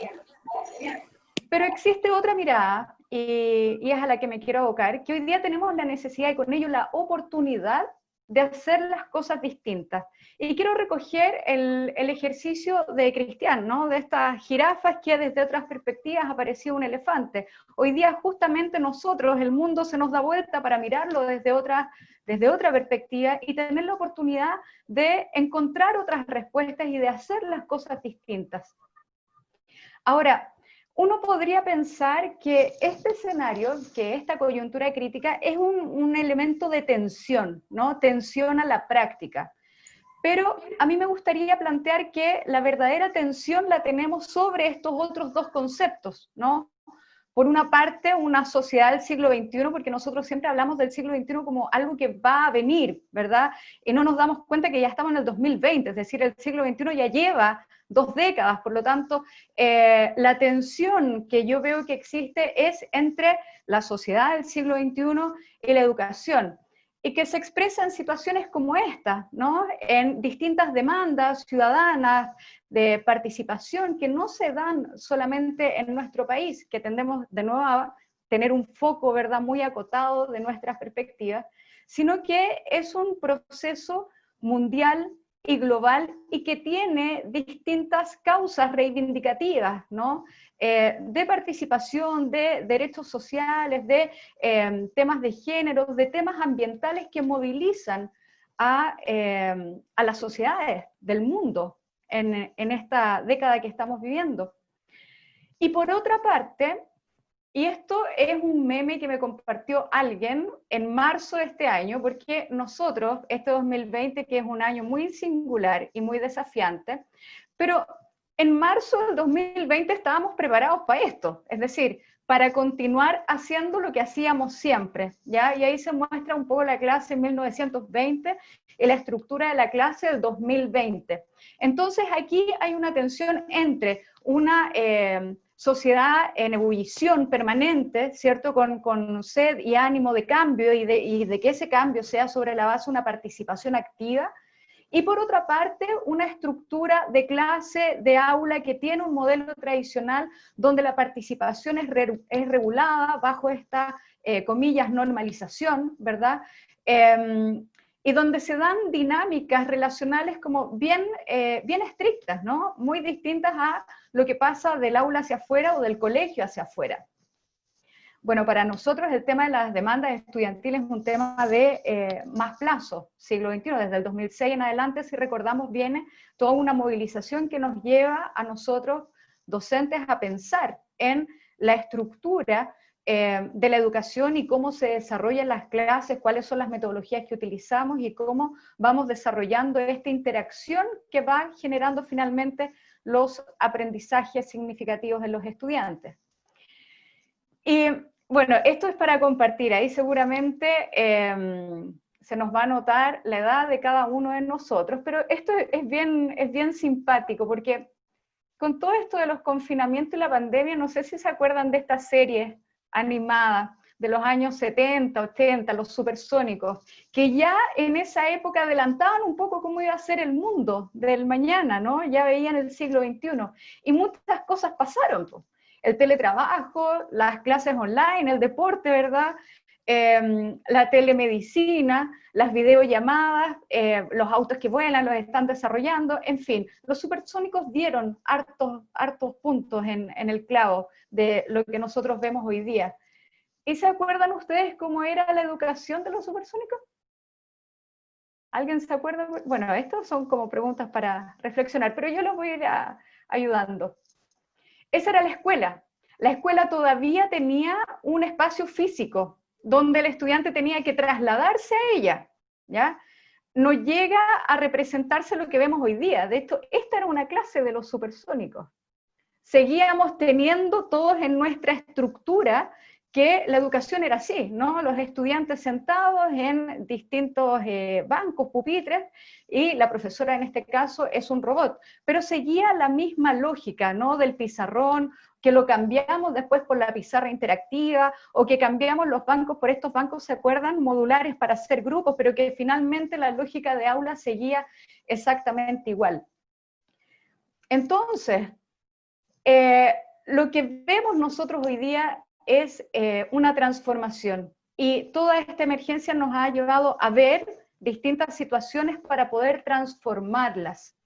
Speaker 3: Pero existe otra mirada, y es a la que me quiero abocar, que hoy día tenemos la necesidad y con ello la oportunidad de hacer las cosas distintas. Y quiero recoger el ejercicio de Cristian, ¿no? De estas jirafas que desde otras perspectivas aparecía un elefante. Hoy día justamente nosotros, el mundo se nos da vuelta para mirarlo desde otra perspectiva y tener la oportunidad de encontrar otras respuestas y de hacer las cosas distintas. Ahora, uno podría pensar que este escenario, que esta coyuntura crítica, es un elemento de tensión, ¿no? Tensión a la práctica. Pero a mí me gustaría plantear que la verdadera tensión la tenemos sobre estos otros dos conceptos, ¿no? Por una parte, una sociedad del siglo XXI, porque nosotros siempre hablamos del siglo XXI como algo que va a venir, ¿verdad? Y no nos damos cuenta que ya estamos en el 2020, es decir, el siglo XXI ya lleva 2 décadas, por lo tanto, la tensión que yo veo que existe es entre la sociedad del siglo XXI y la educación, y que se expresa en situaciones como esta, ¿no? En distintas demandas ciudadanas de participación que no se dan solamente en nuestro país, que tendemos de nuevo a tener un foco, ¿verdad?, muy acotado de nuestras perspectivas, sino que es un proceso mundial y global y que tiene distintas causas reivindicativas, ¿no? De participación, de derechos sociales, de temas de género, de temas ambientales que movilizan a las sociedades del mundo en esta década que estamos viviendo. Y por otra parte, y esto es un meme que me compartió alguien en marzo de este año, porque nosotros, este 2020, que es un año muy singular y muy desafiante, pero en marzo del 2020 estábamos preparados para esto, es decir, para continuar haciendo lo que hacíamos siempre, ¿ya? Y ahí se muestra un poco la clase en 1920 y la estructura de la clase del 2020. Entonces aquí hay una tensión entre una sociedad en ebullición permanente, ¿cierto? Con sed y ánimo de cambio y de que ese cambio sea sobre la base de una participación activa, y por otra parte, una estructura de clase, de aula que tiene un modelo tradicional donde la participación es regulada bajo esta, comillas, normalización, ¿verdad? Y donde se dan dinámicas relacionales como bien estrictas, ¿no? Muy distintas a lo que pasa del aula hacia afuera o del colegio hacia afuera. Bueno, para nosotros el tema de las demandas estudiantiles es un tema de más plazo, siglo XXI, desde el 2006 en adelante, si recordamos, viene toda una movilización que nos lleva a nosotros, docentes, a pensar en la estructura de la educación y cómo se desarrollan las clases, cuáles son las metodologías que utilizamos y cómo vamos desarrollando esta interacción que va generando finalmente los aprendizajes significativos de los estudiantes. Y bueno, esto es para compartir, ahí seguramente se nos va a notar la edad de cada uno de nosotros, pero esto es bien simpático, porque con todo esto de los confinamientos y la pandemia, no sé si se acuerdan de esta serie animada, de los años 70, 80, los supersónicos, que ya en esa época adelantaban un poco cómo iba a ser el mundo del mañana, ¿no? Ya veían el siglo XXI. Y muchas cosas pasaron, pues. El teletrabajo, las clases online, el deporte, ¿verdad? La telemedicina, las videollamadas, los autos que vuelan, los están desarrollando, en fin, los supersónicos dieron hartos puntos en el clavo de lo que nosotros vemos hoy día. ¿Y se acuerdan ustedes cómo era la educación de los supersónicos? ¿Alguien se acuerda? Bueno, estas son como preguntas para reflexionar, pero yo los voy a ir ayudando. Esa era la escuela. La escuela todavía tenía un espacio físico, donde el estudiante tenía que trasladarse a ella, ¿ya? No llega a representarse lo que vemos hoy día. De hecho, esta era una clase de los supersónicos. Seguíamos teniendo todos en nuestra estructura que la educación era así, ¿no? Los estudiantes sentados en distintos bancos, pupitres, y la profesora en este caso es un robot, pero seguía la misma lógica, ¿no? Del pizarrón, que lo cambiamos después por la pizarra interactiva, o que cambiamos los bancos por estos bancos, ¿se acuerdan? Modulares para hacer grupos, pero que finalmente la lógica de aula seguía exactamente igual. Entonces, lo que vemos nosotros hoy día es una transformación, y toda esta emergencia nos ha llevado a ver distintas situaciones para poder transformarlas.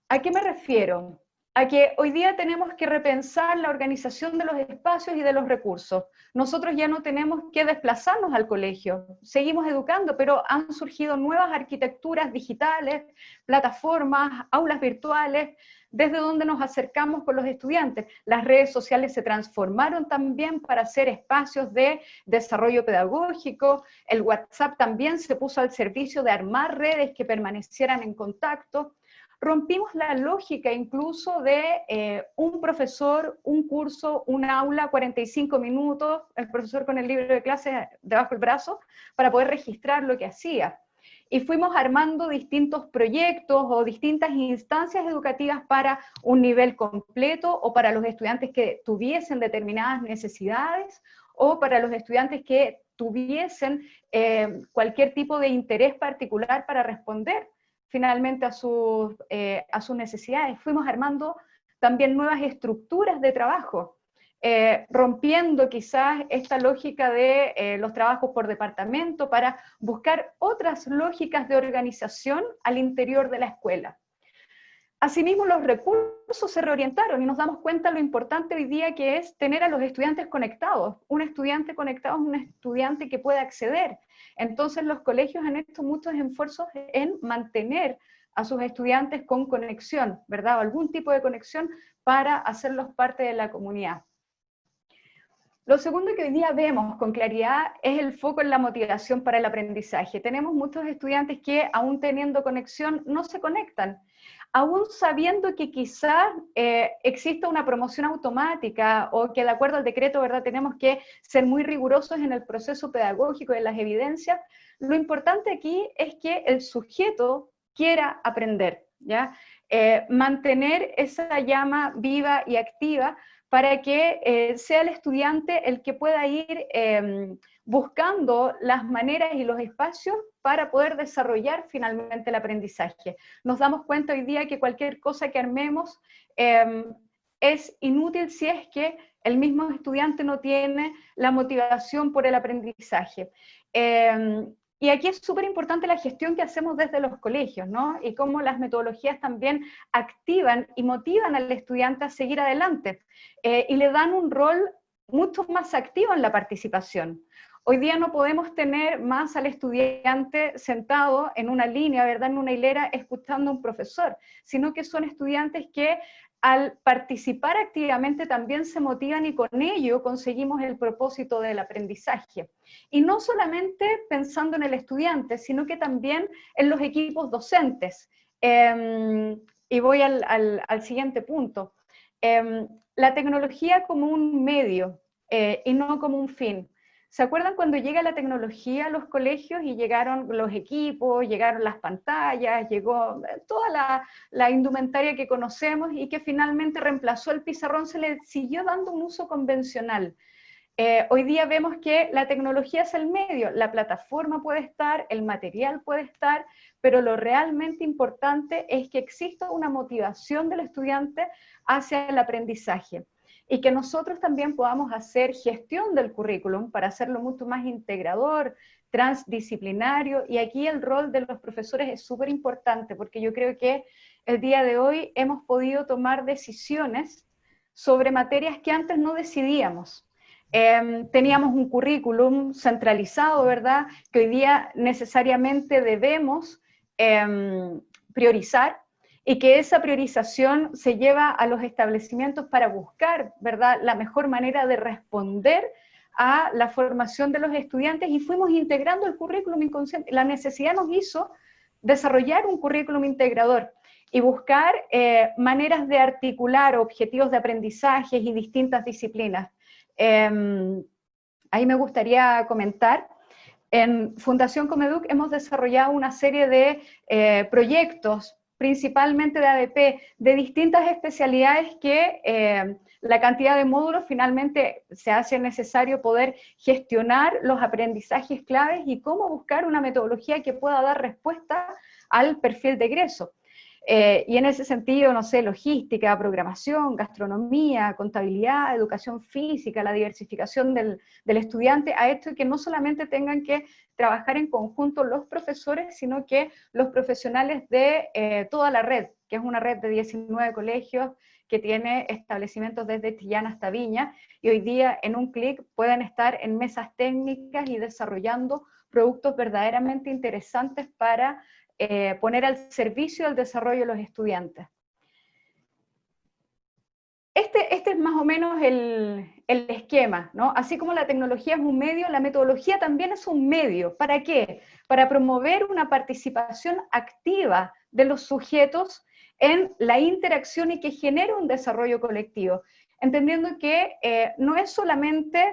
Speaker 3: ¿A qué me refiero? A que hoy día tenemos que repensar la organización de los espacios y de los recursos. Nosotros ya no tenemos que desplazarnos al colegio, seguimos educando, pero han surgido nuevas arquitecturas digitales, plataformas, aulas virtuales, desde donde nos acercamos con los estudiantes. Las redes sociales se transformaron también para ser espacios de desarrollo pedagógico, el WhatsApp también se puso al servicio de armar redes que permanecieran en contacto. Rompimos la lógica incluso de un profesor, un curso, un aula, 45 minutos, el profesor con el libro de clase debajo del brazo, para poder registrar lo que hacía. Y fuimos armando distintos proyectos o distintas instancias educativas para un nivel completo, o para los estudiantes que tuviesen determinadas necesidades, o para los estudiantes que tuviesen cualquier tipo de interés particular para responder finalmente a sus necesidades. Fuimos armando también nuevas estructuras de trabajo, rompiendo quizás esta lógica de los trabajos por departamento para buscar otras lógicas de organización al interior de la escuela. Asimismo, los recursos se reorientaron y nos damos cuenta lo importante hoy día que es tener a los estudiantes conectados. Un estudiante conectado es un estudiante que puede acceder. Entonces los colegios han hecho muchos esfuerzos en mantener a sus estudiantes con conexión, ¿verdad? O algún tipo de conexión para hacerlos parte de la comunidad. Lo segundo que hoy día vemos con claridad es el foco en la motivación para el aprendizaje. Tenemos muchos estudiantes que, aún teniendo conexión, no se conectan. Aún sabiendo que quizás exista una promoción automática, o que de acuerdo al decreto, ¿verdad?, tenemos que ser muy rigurosos en el proceso pedagógico y en las evidencias, lo importante aquí es que el sujeto quiera aprender, ¿ya? Mantener esa llama viva y activa para que sea el estudiante el que pueda ir buscando las maneras y los espacios para poder desarrollar finalmente el aprendizaje. Nos damos cuenta hoy día que cualquier cosa que armemos es inútil si es que el mismo estudiante no tiene la motivación por el aprendizaje. Y aquí es súper importante la gestión que hacemos desde los colegios, ¿no? Y cómo las metodologías también activan y motivan al estudiante a seguir adelante, y le dan un rol mucho más activo en la participación. Hoy día no podemos tener más al estudiante sentado en una línea, ¿verdad?, en una hilera, escuchando a un profesor, sino que son estudiantes que al participar activamente también se motivan, y con ello conseguimos el propósito del aprendizaje. Y no solamente pensando en el estudiante, sino que también en los equipos docentes. Y voy al siguiente punto. La tecnología como un medio y no como un fin. ¿Se acuerdan cuando llega la tecnología a los colegios y llegaron los equipos, llegaron las pantallas, llegó toda la indumentaria que conocemos, y que finalmente reemplazó el pizarrón, se le siguió dando un uso convencional? Hoy día vemos que la tecnología es el medio, la plataforma puede estar, el material puede estar, pero lo realmente importante es que exista una motivación del estudiante hacia el aprendizaje y que nosotros también podamos hacer gestión del currículum para hacerlo mucho más integrador, transdisciplinario, y aquí el rol de los profesores es súper importante porque yo creo que el día de hoy hemos podido tomar decisiones sobre materias que antes no decidíamos. Teníamos un currículum centralizado, ¿verdad? Que hoy día necesariamente debemos priorizar y que esa priorización se lleva a los establecimientos para buscar, ¿verdad?, la mejor manera de responder a la formación de los estudiantes y fuimos integrando el currículum inconsciente. La necesidad nos hizo desarrollar un currículum integrador y buscar maneras de articular objetivos de aprendizaje y distintas disciplinas. Ahí me gustaría comentar, en Fundación Comeduc hemos desarrollado una serie de proyectos, principalmente de ADP, de distintas especialidades que la cantidad de módulos finalmente se hace necesario poder gestionar los aprendizajes claves y cómo buscar una metodología que pueda dar respuesta al perfil de egreso. Y en ese sentido, no sé, logística, programación, gastronomía, contabilidad, educación física, la diversificación del estudiante, ha hecho que no solamente tengan que trabajar en conjunto los profesores, sino que los profesionales de toda la red, que es una red de 19 colegios que tiene establecimientos desde Chillán hasta Viña, y hoy día en un clic pueden estar en mesas técnicas y desarrollando productos verdaderamente interesantes para poner al servicio del desarrollo de los estudiantes. Este es más o menos el esquema, ¿no? Así como la tecnología es un medio, la metodología también es un medio. ¿Para qué? Para promover una participación activa de los sujetos en la interacción y que genere un desarrollo colectivo. Entendiendo que no es solamente,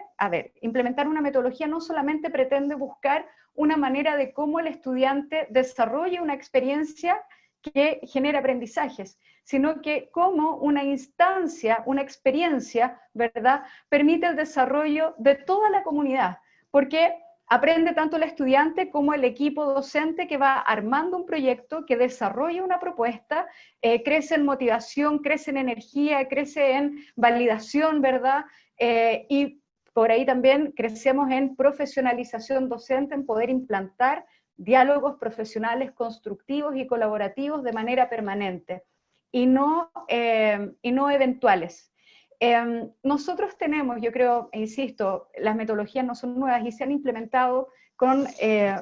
Speaker 3: implementar una metodología no solamente pretende buscar una manera de cómo el estudiante desarrolle una experiencia que genera aprendizajes, sino que como una instancia, una experiencia, ¿verdad?, permite el desarrollo de toda la comunidad, porque aprende tanto el estudiante como el equipo docente que va armando un proyecto, que desarrolla una propuesta, crece en motivación, crece en energía, crece en validación, ¿verdad?, y por ahí también crecemos en profesionalización docente, en poder implantar diálogos profesionales constructivos y colaborativos de manera permanente y no eventuales. Nosotros tenemos, yo creo, e insisto, las metodologías no son nuevas y se han implementado con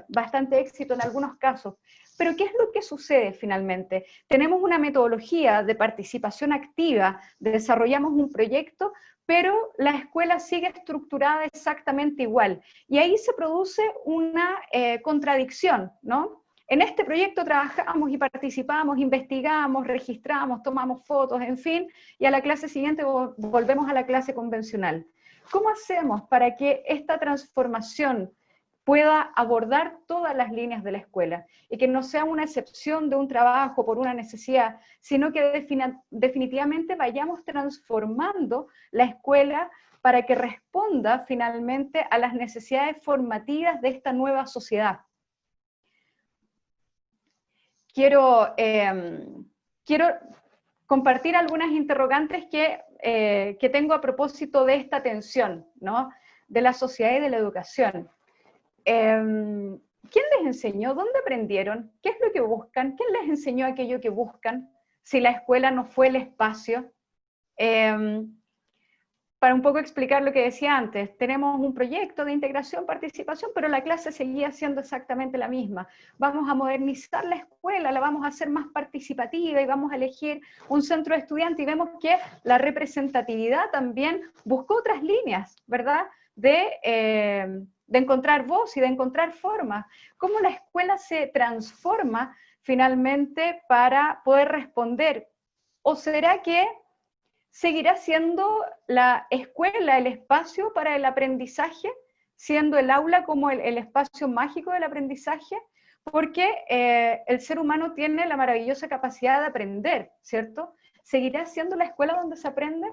Speaker 3: bastante éxito en algunos casos. Pero ¿qué es lo que sucede finalmente? Tenemos una metodología de participación activa, desarrollamos un proyecto, pero la escuela sigue estructurada exactamente igual. Y ahí se produce una contradicción, ¿no? En este proyecto trabajamos y participamos, investigamos, registramos, tomamos fotos, en fin, y a la clase siguiente volvemos a la clase convencional. ¿Cómo hacemos para que esta transformación pueda abordar todas las líneas de la escuela y que no sea una excepción de un trabajo por una necesidad, sino que definitivamente vayamos transformando la escuela para que responda finalmente a las necesidades formativas de esta nueva sociedad? Quiero compartir algunas interrogantes que tengo a propósito de esta tensión, ¿no?, de la sociedad y de la educación. ¿Quién les enseñó? ¿Dónde aprendieron? ¿Qué es lo que buscan? ¿Quién les enseñó aquello que buscan? Si la escuela no fue el espacio. Para un poco explicar lo que decía antes, tenemos un proyecto de integración, participación, pero la clase seguía siendo exactamente la misma. Vamos a modernizar la escuela, la vamos a hacer más participativa y vamos a elegir un centro de estudiantes y vemos que la representatividad también buscó otras líneas, ¿verdad?, de encontrar voz y de encontrar formas. ¿Cómo la escuela se transforma finalmente para poder responder? ¿O será que seguirá siendo la escuela el espacio para el aprendizaje, siendo el aula como el espacio mágico del aprendizaje? Porque el ser humano tiene la maravillosa capacidad de aprender, ¿cierto? ¿Seguirá siendo la escuela donde se aprende?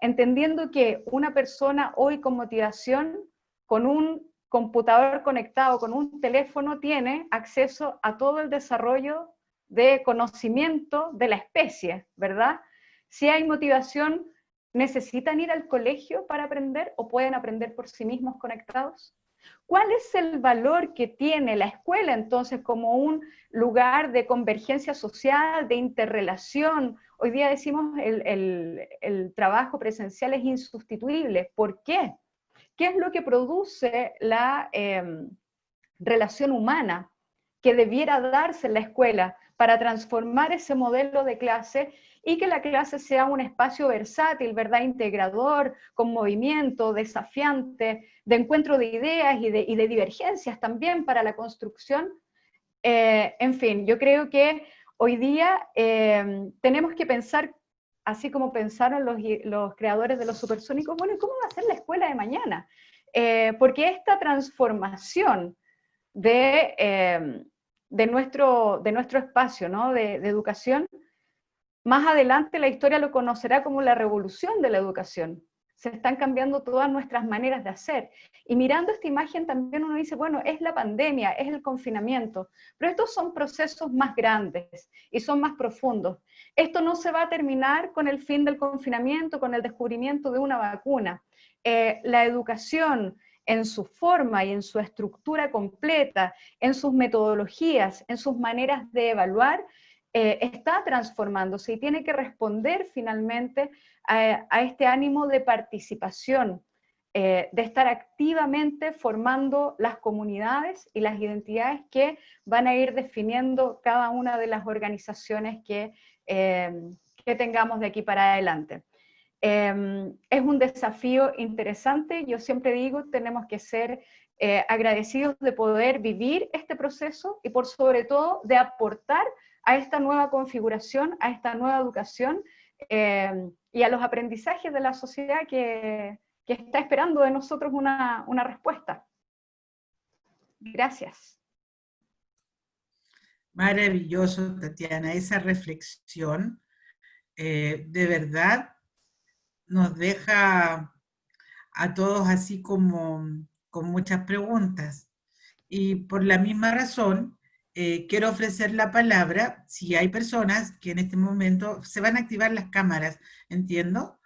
Speaker 3: entendiendo que una persona hoy con motivación, con un computador conectado, con un teléfono, tiene acceso a todo el desarrollo de conocimiento de la especie, ¿verdad? Si hay motivación, ¿necesitan ir al colegio para aprender o pueden aprender por sí mismos conectados? ¿Cuál es el valor que tiene la escuela entonces como un lugar de convergencia social, de interrelación? Hoy día decimos el trabajo presencial es insustituible. ¿Por qué? ¿Qué es lo que produce la relación humana que debiera darse en la escuela para transformar ese modelo de clase y que la clase sea un espacio versátil, ¿verdad? Integrador, con movimiento, desafiante, de encuentro de ideas y de divergencias también para la construcción? En fin, yo creo que hoy día tenemos que pensar, así como pensaron los creadores de los supersónicos, bueno, ¿y cómo va a ser la escuela de mañana? Porque esta transformación de nuestro espacio, ¿no? de educación, más adelante la historia lo conocerá como la revolución de la educación. Se están cambiando todas nuestras maneras de hacer. Y mirando esta imagen también uno dice, bueno, es la pandemia, es el confinamiento, pero estos son procesos más grandes y son más profundos. Esto no se va a terminar con el fin del confinamiento, con el descubrimiento de una vacuna. La educación en su forma y en su estructura completa, en sus metodologías, en sus maneras de evaluar, está transformándose y tiene que responder finalmente a este ánimo de participación, de estar activamente formando las comunidades y las identidades que van a ir definiendo cada una de las organizaciones que tengamos de aquí para adelante. Es un desafío interesante, yo siempre digo, tenemos que ser agradecidos de poder vivir este proceso y por sobre todo de aportar a esta nueva configuración, a esta nueva educación y a los aprendizajes de la sociedad que está esperando de nosotros una respuesta. Gracias.
Speaker 1: Maravilloso, Tatiana, esa reflexión de verdad nos deja a todos así como con muchas preguntas. Y por la misma razón, quiero ofrecer la palabra si hay personas que en este momento se van a activar las cámaras, ¿entiendo?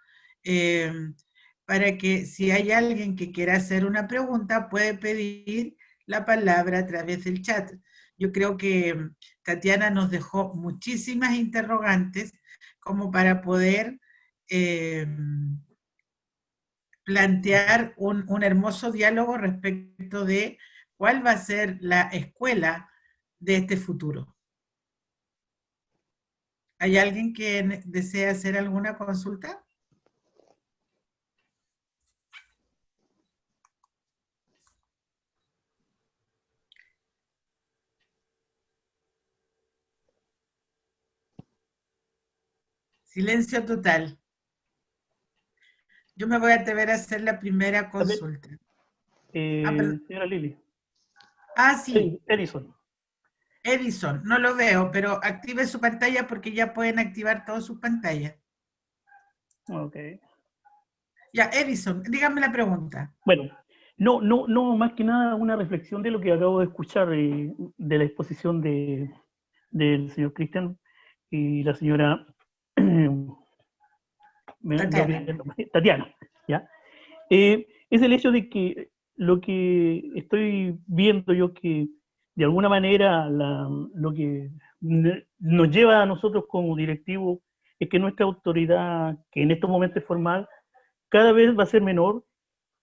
Speaker 1: Para que si hay alguien que quiera hacer una pregunta, puede pedir la palabra a través del chat. Yo creo que Tatiana nos dejó muchísimas interrogantes como para poder plantear un hermoso diálogo respecto de cuál va a ser la escuela de este futuro. ¿Hay alguien que desea hacer alguna consulta? Silencio total. Yo me voy a atrever a hacer la primera consulta.
Speaker 4: Señora Lili.
Speaker 1: Sí.
Speaker 4: Edison.
Speaker 1: Edison, no lo veo, pero active su pantalla porque ya pueden activar todas sus pantallas.
Speaker 4: Ok.
Speaker 1: Ya, Edison, dígame la pregunta.
Speaker 4: Bueno, no, más que nada una reflexión de lo que acabo de escuchar de la exposición del señor Cristian y la señora Tatiana, ¿ya? Es el hecho de que lo que estoy viendo yo que de alguna manera lo que nos lleva a nosotros como directivos es que nuestra autoridad, que en estos momentos es formal, cada vez va a ser menor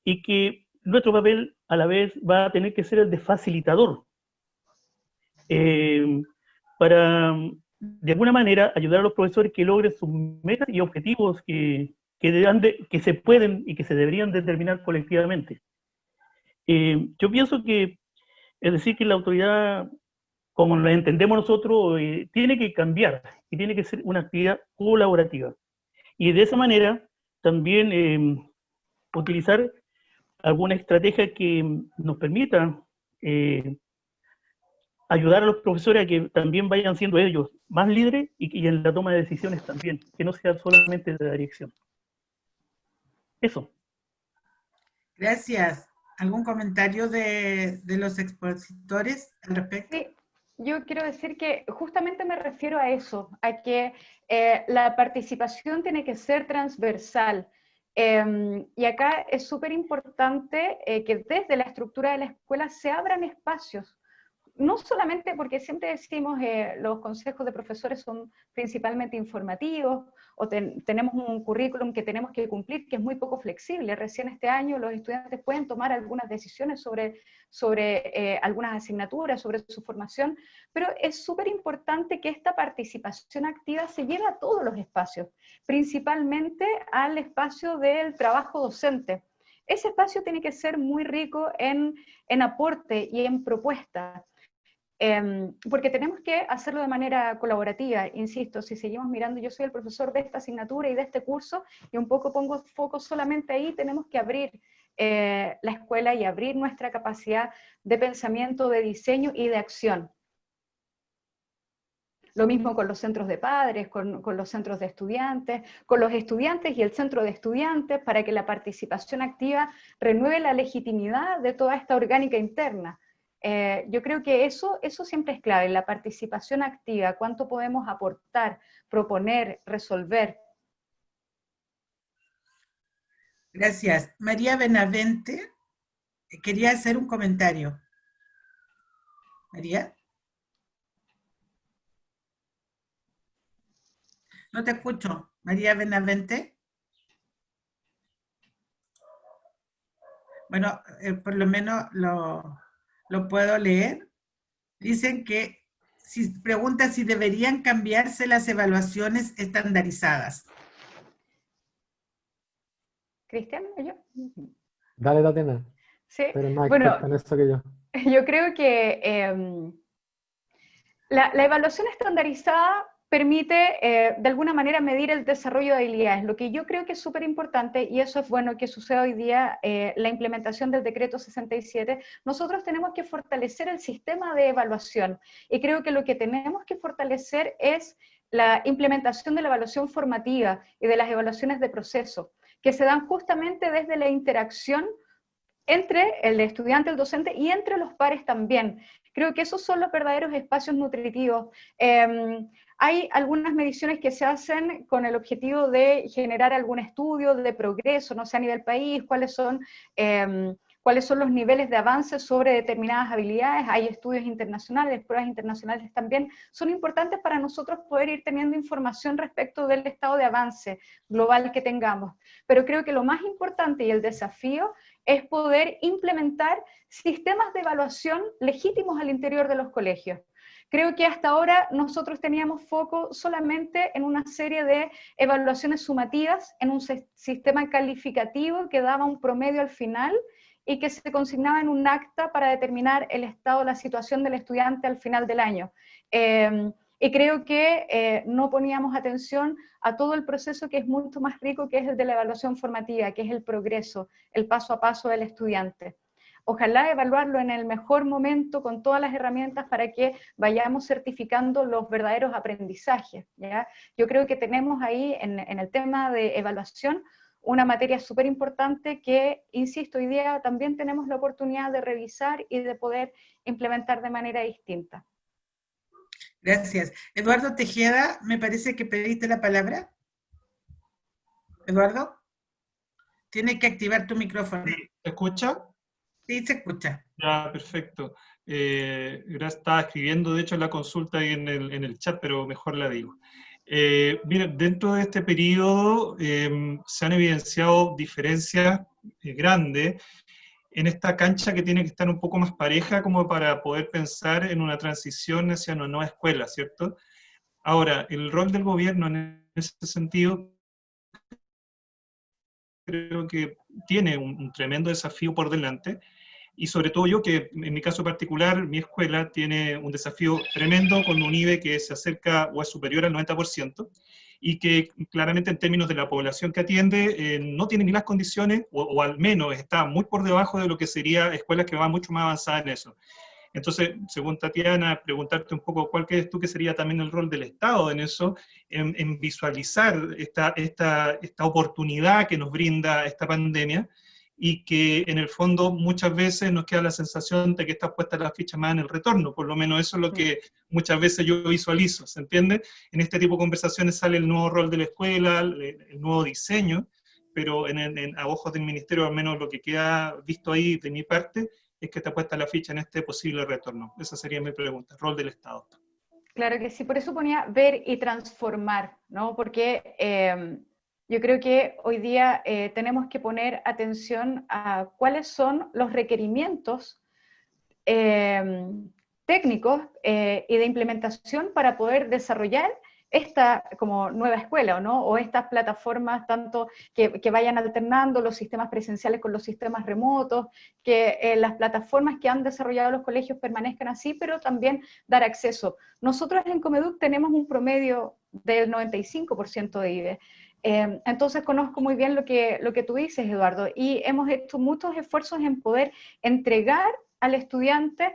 Speaker 4: y que nuestro papel a la vez va a tener que ser el de facilitador para de alguna manera ayudar a los profesores que logren sus metas y objetivos que se pueden y que se deberían determinar colectivamente. Yo pienso que, es decir, que la autoridad, como la entendemos nosotros, tiene que cambiar y tiene que ser una actividad colaborativa. Y de esa manera también utilizar alguna estrategia que nos permita ayudar a los profesores a que también vayan siendo ellos más líderes y en la toma de decisiones también, que no sea solamente de la dirección. Eso.
Speaker 1: Gracias. ¿Algún comentario de los expositores al respecto?
Speaker 3: Sí, yo quiero decir que justamente me refiero a eso, a que la participación tiene que ser transversal. Y acá es súper importante que desde la estructura de la escuela se abran espacios, no solamente porque siempre decimos los consejos de profesores son principalmente informativos, o tenemos un currículum que tenemos que cumplir que es muy poco flexible. Recién este año los estudiantes pueden tomar algunas decisiones sobre algunas asignaturas, sobre su formación, pero es súper importante que esta participación activa se lleve a todos los espacios, principalmente al espacio del trabajo docente. Ese espacio tiene que ser muy rico en aporte y en propuesta. Porque tenemos que hacerlo de manera colaborativa, insisto, si seguimos mirando, yo soy el profesor de esta asignatura y de este curso, y un poco pongo foco solamente ahí, tenemos que abrir la escuela y abrir nuestra capacidad de pensamiento, de diseño y de acción. Lo mismo con los centros de padres, con los centros de estudiantes, con los estudiantes y el centro de estudiantes, para que la participación activa renueve la legitimidad de toda esta orgánica interna. Yo creo que eso siempre es clave, la participación activa, cuánto podemos aportar, proponer, resolver.
Speaker 1: Gracias. María Benavente quería hacer un comentario. María. No te escucho. María Benavente. Bueno, por lo menos lo puedo leer. Dicen que pregunta si deberían cambiarse las evaluaciones estandarizadas.
Speaker 3: ¿Cristian? ¿Yo?
Speaker 2: Dale, Tatiana.
Speaker 3: Sí.
Speaker 2: Pero más
Speaker 3: Bueno,
Speaker 2: experta en eso que yo.
Speaker 3: Yo creo que la evaluación estandarizada permite de alguna manera medir el desarrollo de habilidades. Lo que yo creo que es súper importante, y eso es bueno que suceda hoy día, la implementación del decreto 67, nosotros tenemos que fortalecer el sistema de evaluación. Y creo que lo que tenemos que fortalecer es la implementación de la evaluación formativa y de las evaluaciones de proceso, que se dan justamente desde la interacción entre el estudiante, el docente y entre los pares también. Creo que esos son los verdaderos espacios nutritivos. Hay algunas mediciones que se hacen con el objetivo de generar algún estudio de progreso, no sé, a nivel país, cuáles son los niveles de avance sobre determinadas habilidades. Hay estudios internacionales, pruebas internacionales también. Son importantes para nosotros poder ir teniendo información respecto del estado de avance global que tengamos. Pero creo que lo más importante y el desafío es poder implementar sistemas de evaluación legítimos al interior de los colegios. Creo que hasta ahora nosotros teníamos foco solamente en una serie de evaluaciones sumativas, en un sistema calificativo que daba un promedio al final y que se consignaba en un acta para determinar el estado, la situación del estudiante al final del año. Y creo que no poníamos atención a todo el proceso que es mucho más rico, que es el de la evaluación formativa, que es el progreso, el paso a paso del estudiante. Ojalá evaluarlo en el mejor momento con todas las herramientas para que vayamos certificando los verdaderos aprendizajes, ¿ya? Yo creo que tenemos ahí en el tema de evaluación una materia súper importante que, insisto, hoy día también tenemos la oportunidad de revisar y de poder implementar de manera distinta.
Speaker 1: Gracias. Eduardo Tejeda, me parece que pediste la palabra. Eduardo, tienes que activar tu micrófono.
Speaker 5: ¿Se escucha?
Speaker 1: Sí, se escucha.
Speaker 5: Ya, perfecto. Estaba escribiendo, de hecho, la consulta ahí en el chat, pero mejor la digo. Miren, dentro de este periodo se han evidenciado diferencias grandes en esta cancha que tiene que estar un poco más pareja como para poder pensar en una transición hacia una nueva escuela, ¿cierto? Ahora, el rol del gobierno en ese sentido creo que tiene un tremendo desafío por delante, y sobre todo yo, que en mi caso particular, mi escuela tiene un desafío tremendo con un IBE que se acerca o es superior al 90%, y que claramente en términos de la población que atiende no tiene ni las condiciones, o al menos está muy por debajo de lo que sería escuelas que van mucho más avanzadas en eso. Entonces, según Tatiana, preguntarte un poco cuál crees tú que sería también el rol del Estado en eso, en visualizar esta oportunidad que nos brinda esta pandemia, y que en el fondo muchas veces nos queda la sensación de que está puesta la ficha más en el retorno, por lo menos eso es lo que muchas veces yo visualizo, ¿se entiende? En este tipo de conversaciones sale el nuevo rol de la escuela, el nuevo diseño, pero a ojos del ministerio, al menos lo que queda visto ahí de mi parte, es que está puesta la ficha en este posible retorno. Esa sería mi pregunta, rol del Estado.
Speaker 3: Claro que sí, por eso ponía ver y transformar, ¿no? Porque yo creo que hoy día tenemos que poner atención a cuáles son los requerimientos técnicos y de implementación para poder desarrollar esta como nueva escuela, ¿no? O estas plataformas tanto que vayan alternando los sistemas presenciales con los sistemas remotos, que las plataformas que han desarrollado los colegios permanezcan así, pero también dar acceso. Nosotros en Comeduc tenemos un promedio del 95% de IBE. Entonces conozco muy bien lo que tú dices, Eduardo, y hemos hecho muchos esfuerzos en poder entregar al estudiante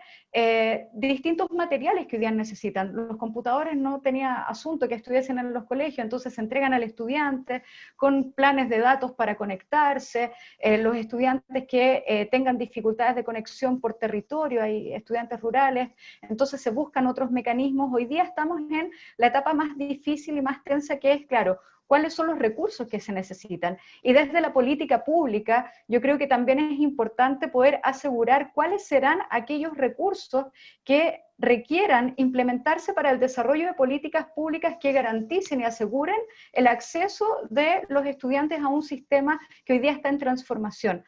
Speaker 3: distintos materiales que hoy día necesitan. Los computadores no tenía asunto que estuviesen en los colegios, entonces se entregan al estudiante con planes de datos para conectarse, los estudiantes que tengan dificultades de conexión por territorio, hay estudiantes rurales, entonces se buscan otros mecanismos. Hoy día estamos en la etapa más difícil y más tensa, que es, claro, cuáles son los recursos que se necesitan. Y desde la política pública, yo creo que también es importante poder asegurar cuáles serán aquellos recursos que requieran implementarse para el desarrollo de políticas públicas que garanticen y aseguren el acceso de los estudiantes a un sistema que hoy día está en transformación.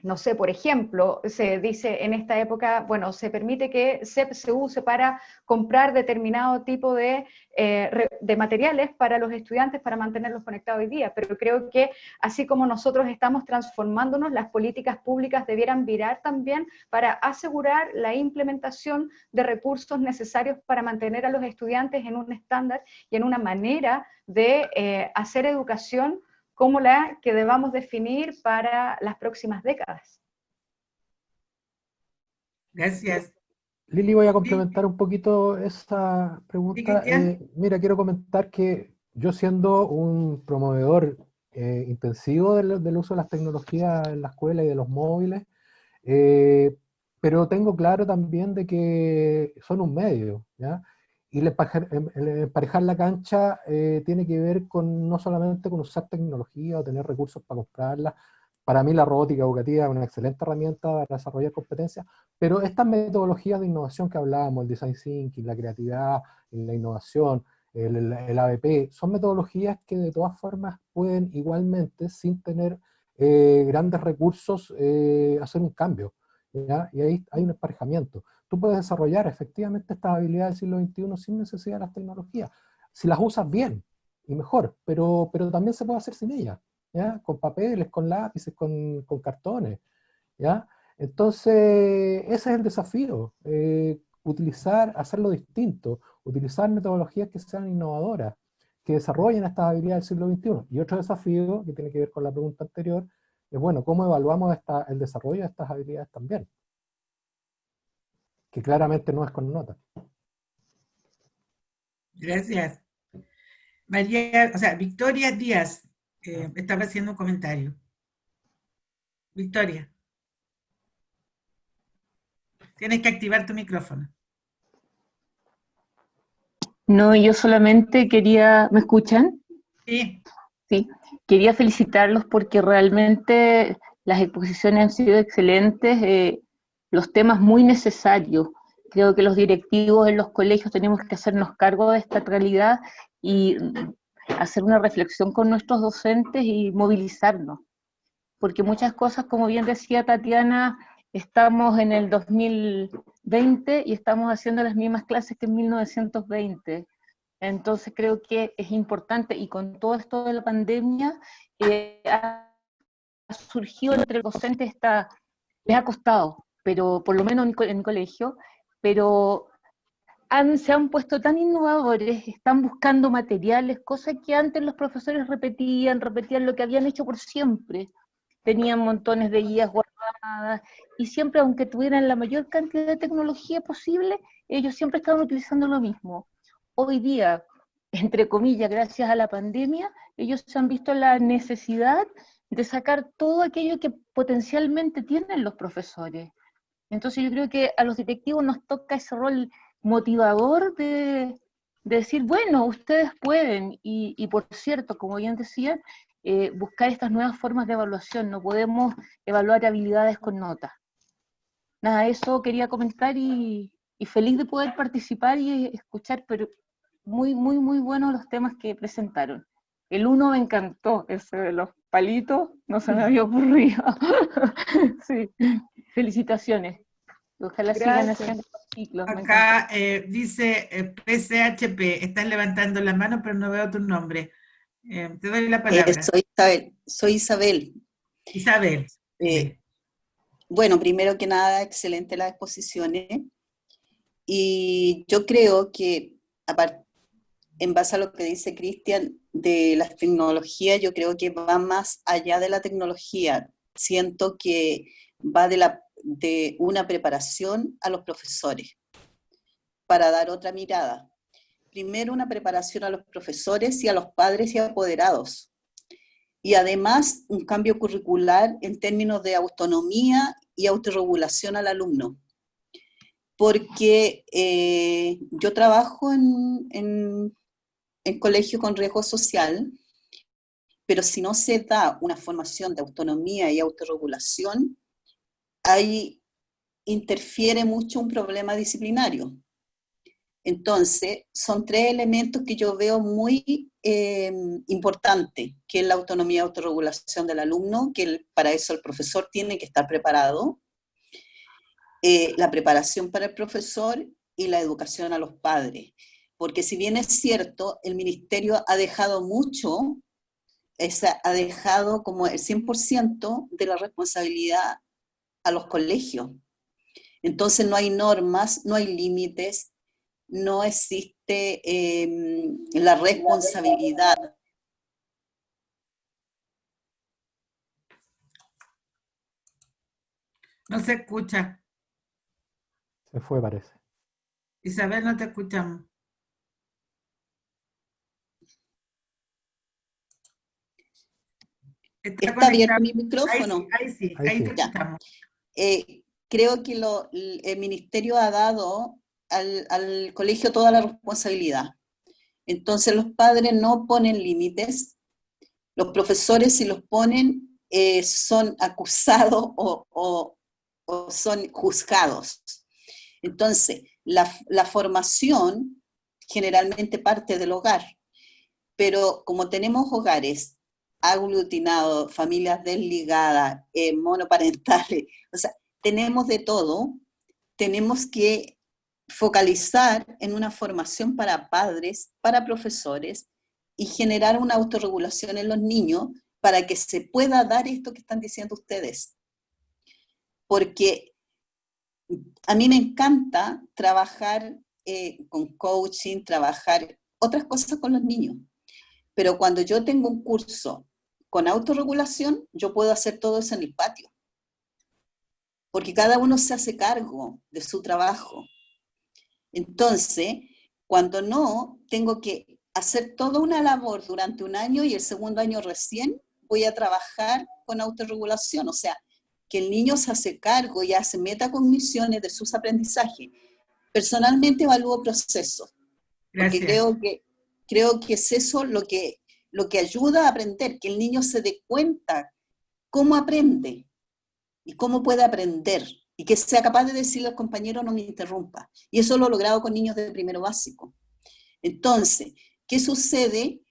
Speaker 3: No sé, por ejemplo, se dice en esta época, bueno, se permite que CEP se use para comprar determinado tipo de materiales para los estudiantes para mantenerlos conectados hoy día, pero creo que así como nosotros estamos transformándonos, las políticas públicas debieran virar también para asegurar la implementación de recursos necesarios para mantener a los estudiantes en un estándar y en una manera de hacer educación como la que debamos definir para las próximas décadas.
Speaker 1: Gracias.
Speaker 2: Lili, voy a complementar un poquito esa pregunta. Mira, quiero comentar que yo, siendo un promovedor intensivo del uso de las tecnologías en la escuela y de los móviles, pero tengo claro también de que son un medio, ¿ya? Y el emparejar la cancha tiene que ver con no solamente con usar tecnología o tener recursos para comprarla. Para mí la robótica educativa es una excelente herramienta para desarrollar competencias, pero estas metodologías de innovación que hablábamos, el design thinking, la creatividad, la innovación, el ABP, son metodologías que de todas formas pueden igualmente, sin tener grandes recursos, hacer un cambio, ¿ya? Y ahí hay un emparejamiento. Tú puedes desarrollar efectivamente estas habilidades del siglo XXI sin necesidad de las tecnologías, si las usas bien y mejor, pero también se puede hacer sin ellas, ¿ya? Con papeles, con lápices, con cartones, ¿ya? Entonces, ese es el desafío, hacerlo distinto, utilizar metodologías que sean innovadoras, que desarrollen estas habilidades del siglo XXI. Y otro desafío, que tiene que ver con la pregunta anterior, es, bueno, ¿cómo evaluamos el desarrollo de estas habilidades también? Que claramente no es con nota.
Speaker 1: Gracias. Victoria Díaz estaba haciendo un comentario. Victoria. Tienes que activar tu micrófono.
Speaker 6: No, yo solamente quería... ¿Me escuchan?
Speaker 1: Sí.
Speaker 6: Sí. Quería felicitarlos porque realmente las exposiciones han sido excelentes, los temas muy necesarios. Creo que los directivos en los colegios tenemos que hacernos cargo de esta realidad y hacer una reflexión con nuestros docentes y movilizarnos. Porque muchas cosas, como bien decía Tatiana, estamos en el 2020 y estamos haciendo las mismas clases que en 1920. Entonces creo que es importante, y con todo esto de la pandemia, ha surgido entre los docentes, les ha costado, pero por lo menos en mi colegio, pero se han puesto tan innovadores, están buscando materiales, cosas que antes los profesores repetían lo que habían hecho por siempre. Tenían montones de guías guardadas y siempre, aunque tuvieran la mayor cantidad de tecnología posible, ellos siempre estaban utilizando lo mismo. Hoy día, entre comillas, gracias a la pandemia, ellos se han visto la necesidad de sacar todo aquello que potencialmente tienen los profesores. Entonces yo creo que a los directivos nos toca ese rol motivador de decir, bueno, ustedes pueden, y por cierto, como bien decía, buscar estas nuevas formas de evaluación. No podemos evaluar habilidades con notas. Nada, eso quería comentar y feliz de poder participar y escuchar, pero muy, muy, muy buenos los temas que presentaron. El uno me encantó, ese de los palitos, no se me había ocurrido. Sí, felicitaciones. Ojalá sigan haciendo ciclos.
Speaker 1: Acá dice PCHP, estás levantando la mano, pero no veo tu nombre. Te doy la palabra.
Speaker 7: Soy Isabel.
Speaker 1: Isabel.
Speaker 7: Bueno, primero que nada, excelente las exposiciones. Y yo creo que, en base a lo que dice Cristian de las tecnologías, yo creo que va más allá de la tecnología. Siento que va de una preparación a los profesores, para dar otra mirada. Primero, una preparación a los profesores y a los padres y apoderados. Y además, un cambio curricular en términos de autonomía y autorregulación al alumno. Porque yo trabajo en colegio con riesgo social, pero si no se da una formación de autonomía y autorregulación, ahí interfiere mucho un problema disciplinario. Entonces, son tres elementos que yo veo muy importantes, que es la autonomía y autorregulación del alumno, que para eso el profesor tiene que estar preparado, la preparación para el profesor y la educación a los padres. Porque si bien es cierto, el ministerio ha dejado mucho, ha dejado como el 100% de la responsabilidad a los colegios. Entonces no hay normas, no hay límites, no existe la responsabilidad.
Speaker 1: No se escucha.
Speaker 2: Se fue, parece.
Speaker 1: Isabel, no te escuchamos.
Speaker 7: ¿Está abierto mi micrófono?
Speaker 1: Ahí sí, ahí te escuchamos.
Speaker 7: Creo que el ministerio ha dado al colegio toda la responsabilidad. Entonces los padres no ponen límites, los profesores si los ponen son acusados o son juzgados. Entonces la formación generalmente parte del hogar, pero como tenemos hogares aglutinados, familias desligadas, monoparentales, o sea, tenemos de todo, tenemos que focalizar en una formación para padres, para profesores, y generar una autorregulación en los niños para que se pueda dar esto que están diciendo ustedes. Porque a mí me encanta trabajar con coaching, trabajar otras cosas con los niños. Pero cuando yo tengo un curso con autorregulación, yo puedo hacer todo eso en el patio. Porque cada uno se hace cargo de su trabajo. Entonces, cuando no, tengo que hacer toda una labor durante un año y el segundo año recién voy a trabajar con autorregulación. O sea, que el niño se hace cargo, ya se meta con misiones de sus aprendizajes. Personalmente evalúo procesos. Porque creo que es eso lo que ayuda a aprender, que el niño se dé cuenta cómo aprende y cómo puede aprender, y que sea capaz de decirle al compañero no me interrumpa. Y eso lo he logrado con niños de primero básico. Entonces, ¿qué sucede?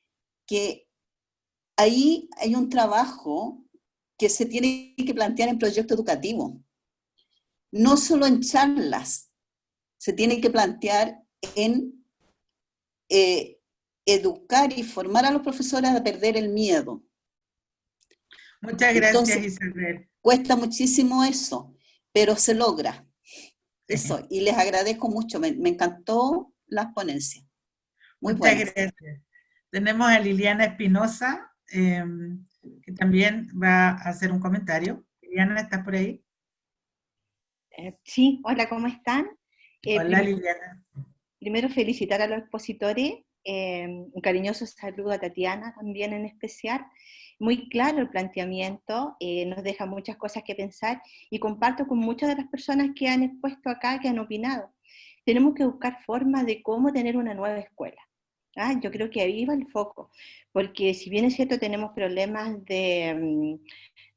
Speaker 7: Que ahí hay un trabajo que se tiene que plantear en proyecto educativo. No solo en charlas, se tiene que plantear en educar y formar a los profesores a perder el miedo.
Speaker 1: Muchas gracias, Isabel.
Speaker 7: Cuesta muchísimo eso, pero se logra. Eso, y les agradezco mucho, me encantó las ponencias. Muy
Speaker 1: Muchas
Speaker 7: buenas.
Speaker 1: gracias. Tenemos a Liliana Espinosa, que también va a hacer un comentario. Liliana, ¿estás por ahí?
Speaker 8: Sí, hola, ¿cómo están?
Speaker 1: Hola, Liliana.
Speaker 8: Primero felicitar a los expositores, un cariñoso saludo a Tatiana también en especial. Muy claro el planteamiento, nos deja muchas cosas que pensar y comparto con muchas de las personas que han expuesto acá, que han opinado. Tenemos que buscar formas de cómo tener una nueva escuela. Yo creo que ahí va el foco, porque si bien es cierto tenemos problemas de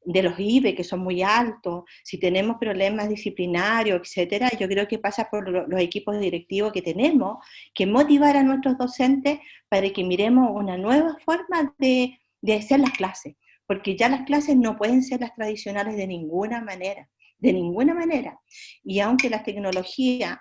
Speaker 8: los IBE que son muy altos, si tenemos problemas disciplinarios, etcétera, yo creo que pasa por los equipos directivos que tenemos que motivar a nuestros docentes para que miremos una nueva forma de hacer las clases, porque ya las clases no pueden ser las tradicionales de ninguna manera, de ninguna manera. Y aunque las tecnologías,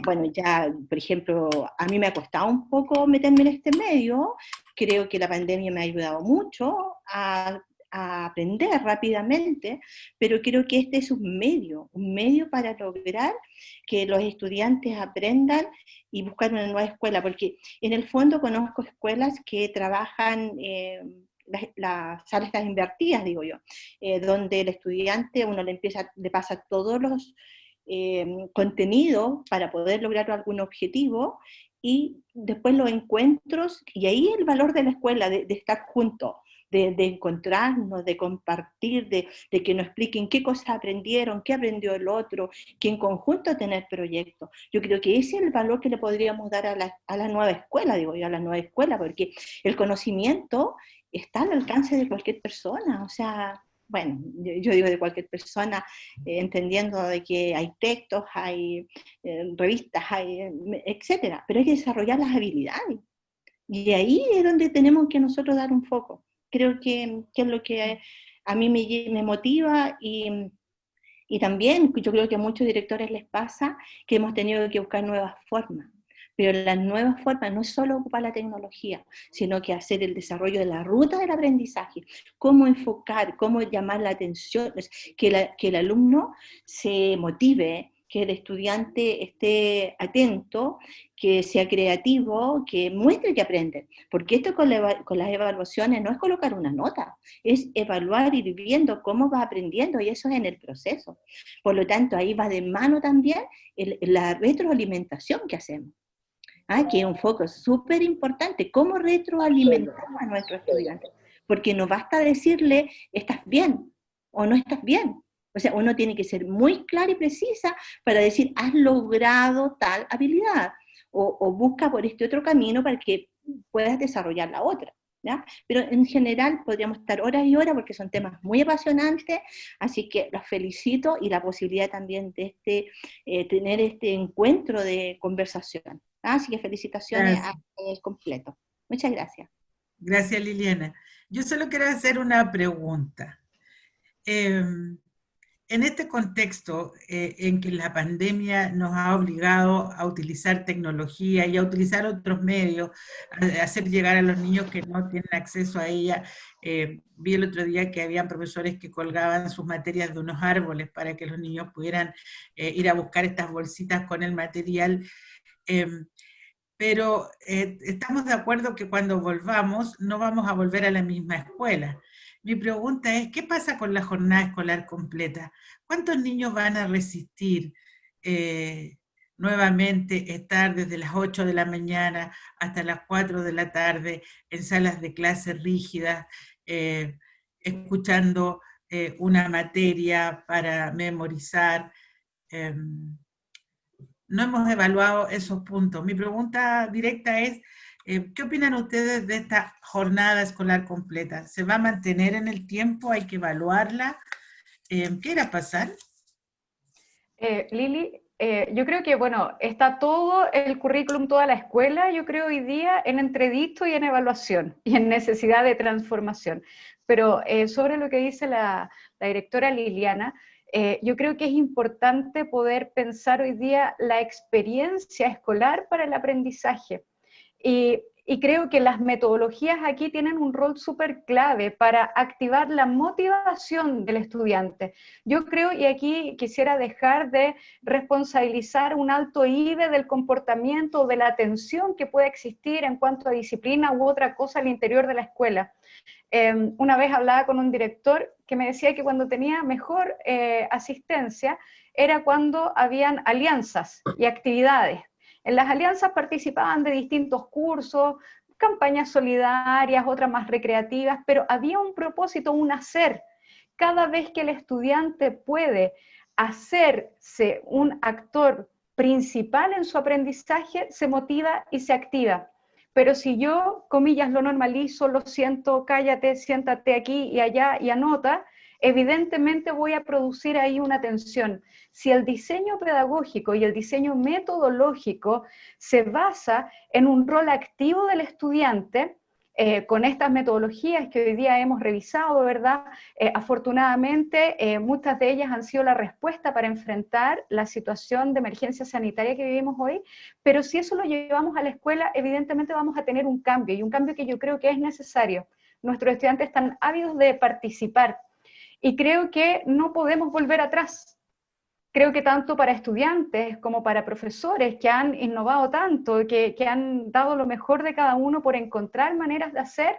Speaker 8: bueno, ya, por ejemplo, a mí me ha costado un poco meterme en este medio, creo que la pandemia me ha ayudado mucho a aprender rápidamente, pero creo que este es un medio para lograr que los estudiantes aprendan y buscar una nueva escuela, porque en el fondo conozco escuelas que trabajan las salas invertidas, digo yo, donde el estudiante uno le pasa todos los contenidos para poder lograr algún objetivo, y después los encuentros, y ahí el valor de la escuela, de estar juntos, de encontrarnos, de compartir, de que nos expliquen qué cosas aprendieron, qué aprendió el otro, que en conjunto tener proyectos. Yo creo que ese es el valor que le podríamos dar a la nueva escuela, digo yo, a la nueva escuela, porque el conocimiento está al alcance de cualquier persona, o sea, bueno, yo digo de cualquier persona, entendiendo de que hay textos, hay revistas, hay, etcétera, pero hay que desarrollar las habilidades. Y ahí es donde tenemos que nosotros dar un foco. Creo que es lo que a mí me motiva, y también yo creo que a muchos directores les pasa que hemos tenido que buscar nuevas formas. Pero las nuevas formas no es solo ocupar la tecnología, sino que hacer el desarrollo de la ruta del aprendizaje, cómo enfocar, cómo llamar la atención, que el alumno se motive, que el estudiante esté atento, que sea creativo, que muestre que aprende. Porque esto con las evaluaciones no es colocar una nota, es evaluar, ir viendo cómo va aprendiendo, y eso es en el proceso. Por lo tanto, ahí va de mano también la retroalimentación que hacemos. Que es un foco súper importante, cómo retroalimentamos a nuestros estudiantes, porque no basta decirle, estás bien, o no estás bien. O sea, uno tiene que ser muy clara y precisa para decir, has logrado tal habilidad, o busca por este otro camino para que puedas desarrollar la otra. ¿Ya? Pero en general podríamos estar horas y horas porque son temas muy apasionantes, así que los felicito, y la posibilidad también de tener este encuentro de conversación. Así que felicitaciones al completo. Muchas gracias.
Speaker 1: Gracias, Liliana. Yo solo quiero hacer una pregunta. En este contexto en que la pandemia nos ha obligado a utilizar tecnología y a utilizar otros medios, a hacer llegar a los niños que no tienen acceso a ella, vi el otro día que habían profesores que colgaban sus materias de unos árboles para que los niños pudieran ir a buscar estas bolsitas con el material. Pero estamos de acuerdo que cuando volvamos no vamos a volver a la misma escuela. Mi pregunta es, ¿qué pasa con la jornada escolar completa? ¿Cuántos niños van a resistir nuevamente estar desde las 8 de la mañana hasta las 4 de la tarde en salas de clase rígidas, escuchando una materia para memorizar? No hemos evaluado esos puntos. Mi pregunta directa es, ¿qué opinan ustedes de esta jornada escolar completa? ¿Se va a mantener en el tiempo? ¿Hay que evaluarla? ¿Qué irá a pasar?
Speaker 3: Lili, yo creo que, bueno, está todo el currículum, toda la escuela, yo creo hoy día en entredicho y en evaluación y en necesidad de transformación. Pero sobre lo que dice la directora Liliana, yo creo que es importante poder pensar hoy día la experiencia escolar para el aprendizaje. Y Y creo que las metodologías aquí tienen un rol súper clave para activar la motivación del estudiante. Yo creo, y aquí quisiera dejar de responsabilizar un alto IVE del comportamiento o de la atención que puede existir en cuanto a disciplina u otra cosa al interior de la escuela. Una vez hablaba con un director que me decía que cuando tenía mejor asistencia era cuando habían alianzas y actividades. En las alianzas participaban de distintos cursos, campañas solidarias, otras más recreativas, pero había un propósito, un hacer. Cada vez que el estudiante puede hacerse un actor principal en su aprendizaje, se motiva y se activa. Pero si yo, comillas, lo normalizo, lo siento, cállate, siéntate aquí y allá y anota, evidentemente voy a producir ahí una tensión. Si el diseño pedagógico y el diseño metodológico se basa en un rol activo del estudiante, con estas metodologías que hoy día hemos revisado, ¿verdad? Afortunadamente, muchas de ellas han sido la respuesta para enfrentar la situación de emergencia sanitaria que vivimos hoy, pero si eso lo llevamos a la escuela, evidentemente vamos a tener un cambio, y un cambio que yo creo que es necesario. Nuestros estudiantes están ávidos de participar, y creo que no podemos volver atrás. Creo que tanto para estudiantes como para profesores que han innovado tanto, que han dado lo mejor de cada uno por encontrar maneras de hacer,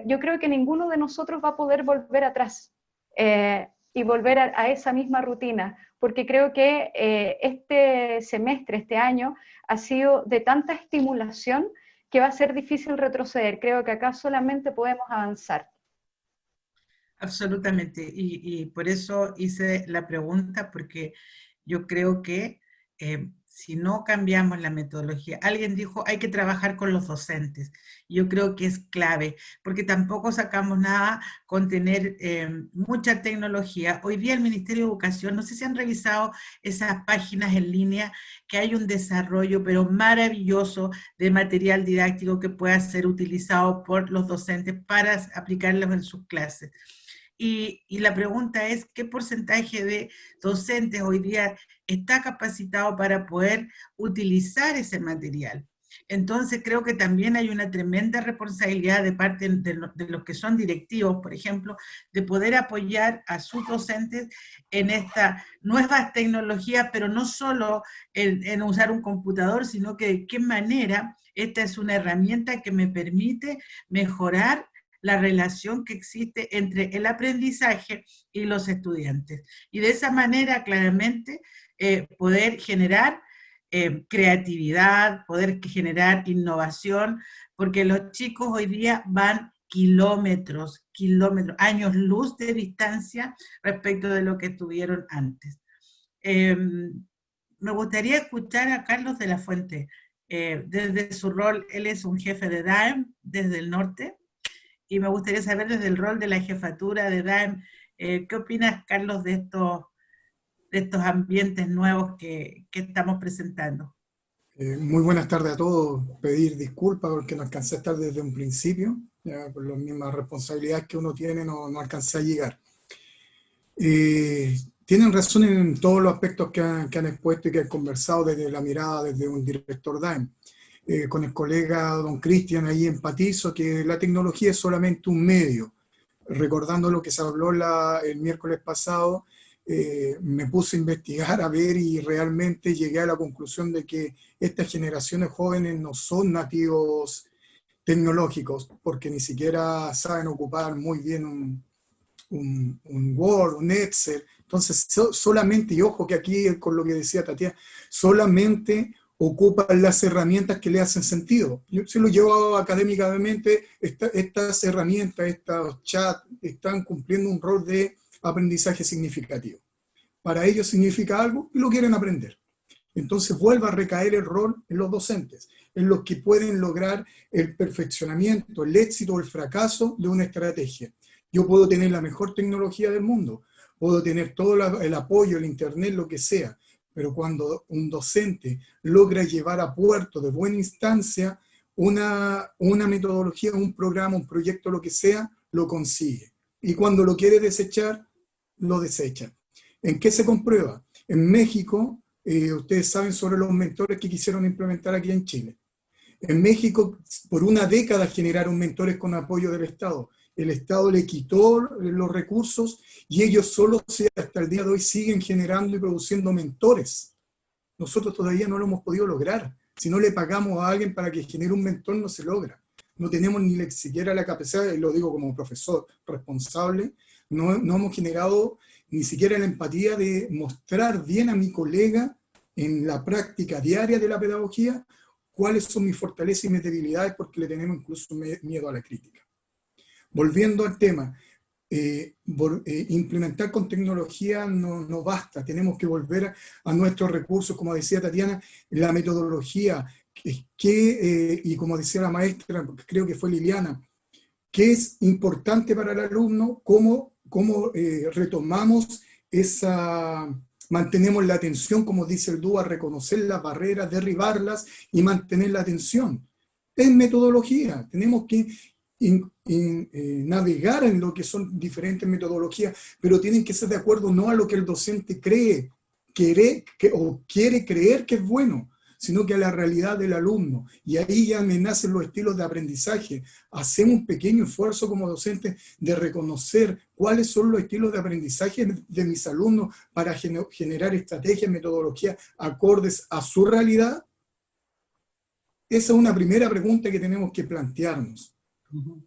Speaker 3: yo creo que ninguno de nosotros va a poder volver atrás y volver a esa misma rutina, porque creo que este semestre, este año, ha sido de tanta estimulación que va a ser difícil retroceder. Creo que acá solamente podemos avanzar.
Speaker 1: Absolutamente, y por eso hice la pregunta, porque yo creo que si no cambiamos la metodología, alguien dijo hay que trabajar con los docentes, yo creo que es clave, porque tampoco sacamos nada con tener mucha tecnología. Hoy día el Ministerio de Educación, no sé si han revisado esas páginas en línea, que hay un desarrollo pero maravilloso de material didáctico que pueda ser utilizado por los docentes para aplicarlos en sus clases. Y la pregunta es, ¿qué porcentaje de docentes hoy día está capacitado para poder utilizar ese material? Entonces creo que también hay una tremenda responsabilidad de parte de los que son directivos, por ejemplo, de poder apoyar a sus docentes en estas nuevas tecnologías, pero no solo en usar un computador, sino que de qué manera esta es una herramienta que me permite mejorar la relación que existe entre el aprendizaje y los estudiantes. Y de esa manera, claramente, poder generar creatividad, poder generar innovación, porque los chicos hoy día van kilómetros, años luz de distancia respecto de lo que estuvieron antes. Me gustaría escuchar a Carlos de la Fuente, desde su rol. Él es un jefe de DAEM desde el norte, y me gustaría saber desde el rol de la jefatura de DAEM, ¿qué opinas, Carlos, de estos ambientes nuevos que estamos presentando?
Speaker 9: Muy buenas tardes a todos. Pedir disculpas porque no alcancé a estar desde un principio, ya por las mismas responsabilidades que uno tiene no alcancé a llegar. Tienen razón en todos los aspectos que han expuesto y que han conversado desde la mirada desde un director DAEM. Con el colega don Cristian ahí empatizo que la tecnología es solamente un medio. Recordando lo que se habló el miércoles pasado, me puse a investigar, a ver, y realmente llegué a la conclusión de que estas generaciones jóvenes no son nativos tecnológicos, porque ni siquiera saben ocupar muy bien un Word, un Excel. Entonces, solamente, y ojo que aquí con lo que decía Tatiana, solamente ocupan las herramientas que le hacen sentido. Yo se lo llevo académicamente, estas herramientas, estos chats, están cumpliendo un rol de aprendizaje significativo. Para ellos significa algo y lo quieren aprender. Entonces vuelve a recaer el rol en los docentes, en los que pueden lograr el perfeccionamiento, el éxito o el fracaso de una estrategia. Yo puedo tener la mejor tecnología del mundo, puedo tener todo el apoyo, el internet, lo que sea, pero cuando un docente logra llevar a puerto de buena instancia una metodología, un programa, un proyecto, lo que sea, lo consigue. Y cuando lo quiere desechar, lo desecha. ¿En qué se comprueba? En México, ustedes saben sobre los mentores que quisieron implementar aquí en Chile. En México, por una década generaron mentores con apoyo del Estado. El Estado le quitó los recursos y ellos solo hasta el día de hoy siguen generando y produciendo mentores. Nosotros todavía no lo hemos podido lograr. Si no le pagamos a alguien para que genere un mentor, no se logra. No tenemos ni siquiera la capacidad, y lo digo como profesor responsable, no hemos generado ni siquiera la empatía de mostrar bien a mi colega en la práctica diaria de la pedagogía cuáles son mis fortalezas y mis debilidades, porque le tenemos incluso miedo a la crítica. Volviendo al tema, implementar con tecnología no basta, tenemos que volver a nuestros recursos, como decía Tatiana, la metodología, y como decía la maestra, creo que fue Liliana, que es importante para el alumno, cómo retomamos mantenemos la atención, como dice el DUA, reconocer las barreras, derribarlas y mantener la atención. Es metodología, tenemos que navegar en lo que son diferentes metodologías, pero tienen que ser de acuerdo no a lo que el docente cree, o quiere creer que es bueno, sino que a la realidad del alumno. Y ahí ya me nacen los estilos de aprendizaje. Hacemos un pequeño esfuerzo como docentes de reconocer cuáles son los estilos de aprendizaje de mis alumnos para generar estrategias, metodologías acordes a su realidad. Esa es una primera pregunta que tenemos que plantearnos.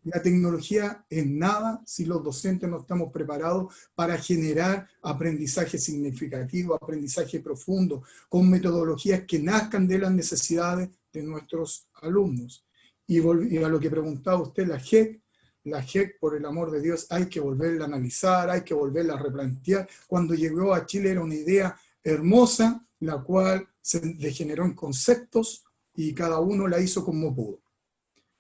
Speaker 9: La tecnología es nada si los docentes no estamos preparados para generar aprendizaje significativo, aprendizaje profundo, con metodologías que nazcan de las necesidades de nuestros alumnos. Y a lo que preguntaba usted, la GEC, por el amor de Dios, hay que volverla a analizar, hay que volverla a replantear. Cuando llegó a Chile era una idea hermosa, la cual se degeneró en conceptos y cada uno la hizo como pudo.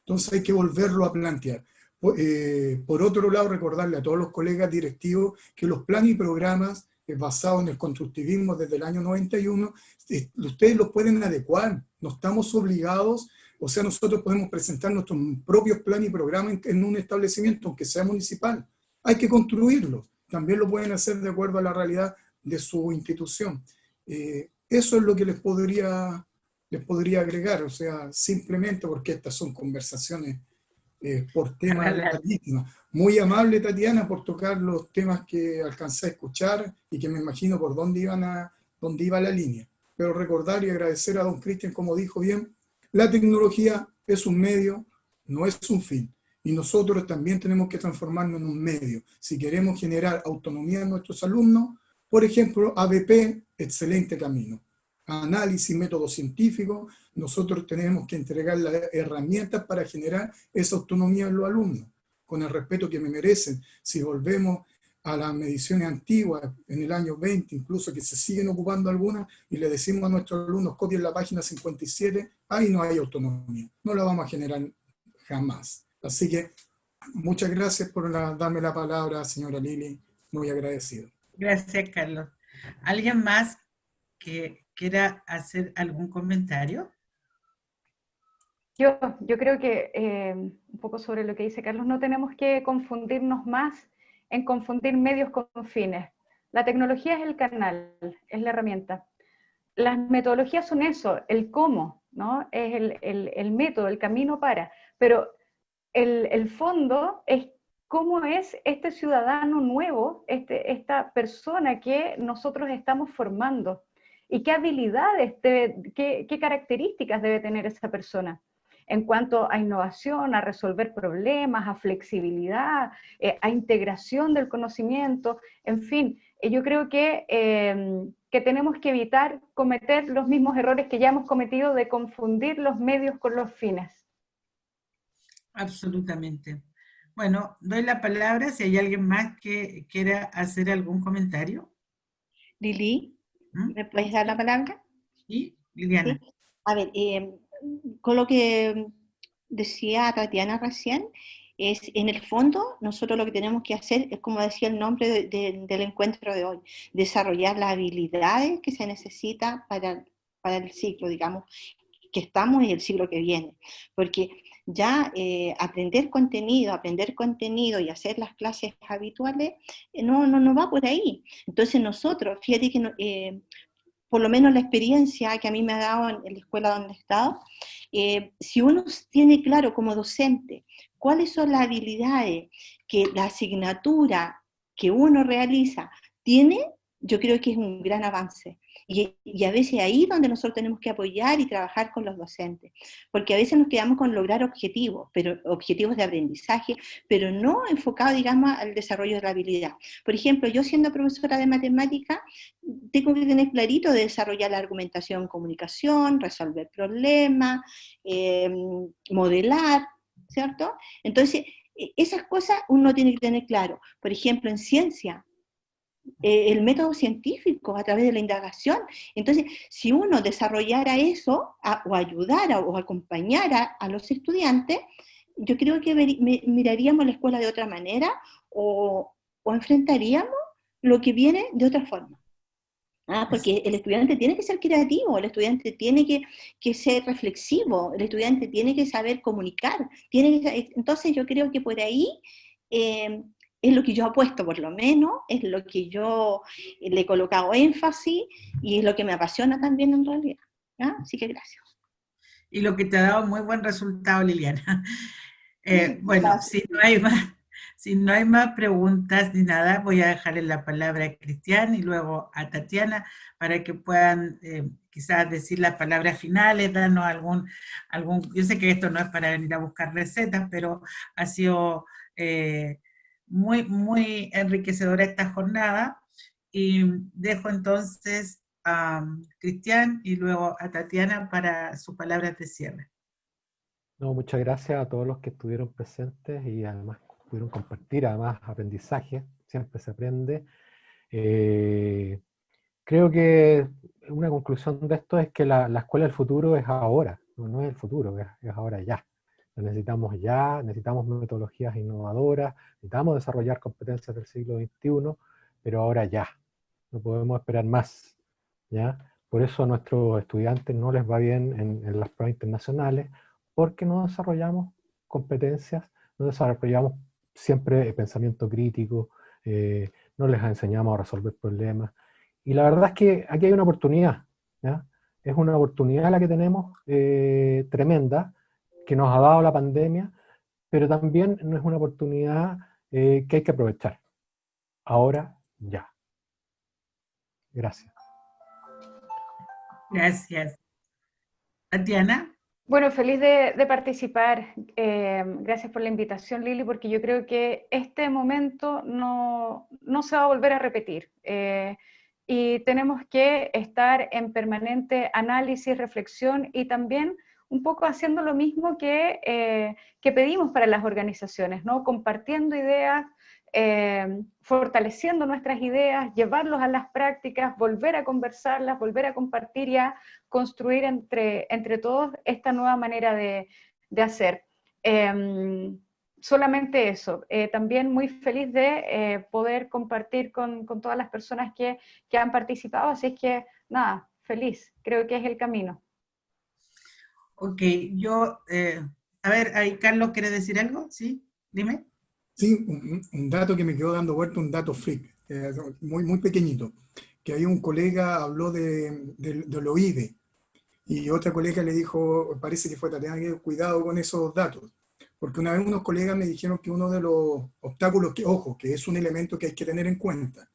Speaker 9: Entonces hay que volverlo a plantear. Por otro lado, recordarle a todos los colegas directivos que los planes y programas basados en el constructivismo desde el año 91, ustedes los pueden adecuar, no estamos obligados, o sea, nosotros podemos presentar nuestros propios planes y programas en un establecimiento, aunque sea municipal. Hay que construirlos, también lo pueden hacer de acuerdo a la realidad de su institución. Eso es lo que les podría agregar, o sea, simplemente porque estas son conversaciones por temas larguísimas. Muy amable, Tatiana, por tocar los temas que alcancé a escuchar y que me imagino por dónde iba la línea. Pero recordar y agradecer a don Cristian, como dijo bien, la tecnología es un medio, no es un fin. Y nosotros también tenemos que transformarnos en un medio. Si queremos generar autonomía en nuestros alumnos, por ejemplo, ABP, excelente camino. Análisis, método científico, nosotros tenemos que entregar las herramientas para generar esa autonomía en los alumnos, con el respeto que me merecen. Si volvemos a las mediciones antiguas, en el año 20, incluso que se siguen ocupando algunas, y le decimos a nuestros alumnos, copien la página 57, ahí no hay autonomía, no la vamos a generar jamás. Así que, muchas gracias por darme la palabra, señora Lili, muy agradecido.
Speaker 1: Gracias, Carlos. ¿Alguien más que quiera hacer algún comentario?
Speaker 3: Yo creo que un poco sobre lo que dice Carlos, no tenemos que confundirnos más en confundir medios con fines. La tecnología es el canal, es la herramienta. Las metodologías son eso, el cómo, ¿no? Es el método, el camino para, pero el fondo es cómo es este ciudadano nuevo, esta persona que nosotros estamos formando. ¿Y qué habilidades, qué características debe tener esa persona? En cuanto a innovación, a resolver problemas, a flexibilidad, a integración del conocimiento, en fin, yo creo que tenemos que evitar cometer los mismos errores que ya hemos cometido de confundir los medios con los fines.
Speaker 1: Absolutamente. Bueno, doy la palabra si hay alguien más que quiera hacer algún comentario.
Speaker 8: Lili, ¿me puedes dar la palabra?
Speaker 1: Sí, Liliana.
Speaker 8: Sí. A ver, con lo que decía Tatiana recién, es en el fondo nosotros lo que tenemos que hacer es, como decía el nombre del encuentro de hoy, desarrollar las habilidades que se necesitan para el ciclo, digamos, que estamos y el siglo que viene. Porque ya aprender contenido y hacer las clases habituales no va por ahí. Entonces nosotros, fíjate que por lo menos la experiencia que a mí me ha dado en la escuela donde he estado, si uno tiene claro como docente cuáles son las habilidades que la asignatura que uno realiza tiene, yo creo que es un gran avance. Y a veces ahí es donde nosotros tenemos que apoyar y trabajar con los docentes, porque a veces nos quedamos con lograr objetivos, pero objetivos de aprendizaje, pero no enfocados, digamos, al desarrollo de la habilidad. Por ejemplo, yo siendo profesora de matemática, tengo que tener clarito de desarrollar la argumentación, comunicación, resolver problemas, modelar, ¿cierto? Entonces, esas cosas uno tiene que tener claro. Por ejemplo, en ciencia, el método científico a través de la indagación. Entonces, si uno desarrollara eso, o ayudara o acompañara a los estudiantes, yo creo que miraríamos la escuela de otra manera o enfrentaríamos lo que viene de otra forma. Porque el estudiante tiene que ser creativo, el estudiante tiene que ser reflexivo, el estudiante tiene que saber comunicar. Entonces yo creo que por ahí es lo que yo apuesto, por lo menos, es lo que yo le he colocado énfasis y es lo que me apasiona también en realidad. Así que gracias.
Speaker 1: Y lo que te ha dado muy buen resultado, Liliana. Bueno, si no hay más preguntas ni nada, voy a dejarle la palabra a Cristian y luego a Tatiana para que puedan quizás decir las palabras finales, darnos algún, yo sé que esto no es para venir a buscar recetas, pero ha sido muy, muy enriquecedora esta jornada, y dejo entonces a Cristian y luego a Tatiana para sus palabras de cierre.
Speaker 2: No, muchas gracias a todos los que estuvieron presentes y además pudieron compartir, además aprendizaje, siempre se aprende. Creo que una conclusión de esto es que la escuela del futuro es ahora, no es el futuro, es ahora ya. Lo necesitamos ya, necesitamos metodologías innovadoras, necesitamos desarrollar competencias del siglo XXI, pero ahora ya, no podemos esperar más, ¿ya? Por eso a nuestros estudiantes no les va bien en las pruebas internacionales, porque no desarrollamos competencias, no desarrollamos siempre pensamiento crítico, no les enseñamos a resolver problemas. Y la verdad es que aquí hay una oportunidad, ¿ya? Es una oportunidad la que tenemos, tremenda, que nos ha dado la pandemia, pero también no es una oportunidad que hay que aprovechar. Ahora, ya. Gracias.
Speaker 1: Gracias. Tatiana.
Speaker 3: Bueno, feliz de participar. Gracias por la invitación, Lili, porque yo creo que este momento no se va a volver a repetir. Y tenemos que estar en permanente análisis, reflexión y también un poco haciendo lo mismo que pedimos para las organizaciones, ¿no? Compartiendo ideas, fortaleciendo nuestras ideas, llevarlos a las prácticas, volver a conversarlas, volver a compartir y a construir entre todos esta nueva manera de hacer. Solamente eso. También muy feliz de poder compartir con todas las personas que han participado, así es que nada, feliz, creo que es el camino.
Speaker 1: Ok, yo, a ver, ahí Carlos, ¿quiere decir algo? ¿Sí? Dime.
Speaker 9: Sí, un dato que me quedó dando vuelta, un dato freak, muy, muy pequeñito, que ahí un colega habló de lo IBE, y otra colega le dijo, parece que fue Tatiana, cuidado con esos datos, porque una vez unos colegas me dijeron que uno de los obstáculos, ojo, que es un elemento que hay que tener en cuenta,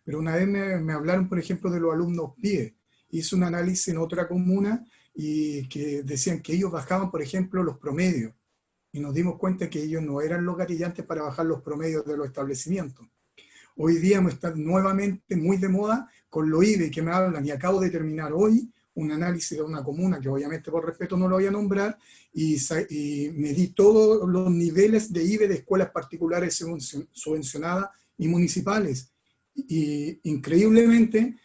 Speaker 9: pero una vez me hablaron, por ejemplo, de los alumnos PIE, hice un análisis en otra comuna, y que decían que ellos bajaban, por ejemplo, los promedios, y nos dimos cuenta que ellos no eran los gatillantes para bajar los promedios de los establecimientos. Hoy día están nuevamente muy de moda con lo IBE que me hablan, y acabo de terminar hoy un análisis de una comuna, que obviamente por respeto no lo voy a nombrar, y medí todos los niveles de IBE de escuelas particulares subvencionadas y municipales. Y increíblemente,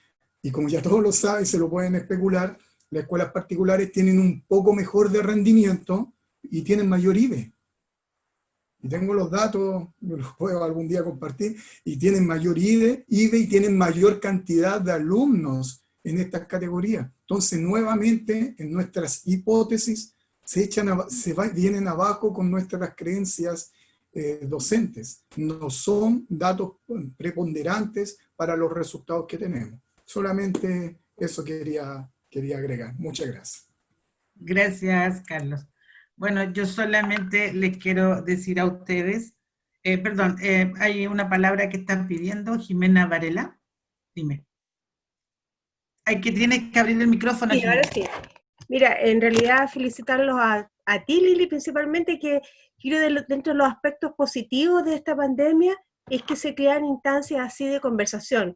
Speaker 9: y como ya todos lo saben, se lo pueden especular, las escuelas particulares tienen un poco mejor de rendimiento y tienen mayor IBE. Y tengo los datos, los puedo algún día compartir, y tienen mayor IBE y tienen mayor cantidad de alumnos en estas categorías. Entonces, nuevamente, en nuestras hipótesis, vienen abajo con nuestras creencias docentes. No son datos preponderantes para los resultados que tenemos. Solamente eso quería agregar. Muchas gracias.
Speaker 1: Gracias, Carlos. Bueno, yo solamente les quiero decir a ustedes, hay una palabra que están pidiendo, Jimena Varela, dime. Tienes que abrir el micrófono.
Speaker 10: Sí, ahora sí. Mira, en realidad felicitarlos a ti, Lili, principalmente, que creo dentro de los aspectos positivos de esta pandemia es que se crean instancias así de conversación,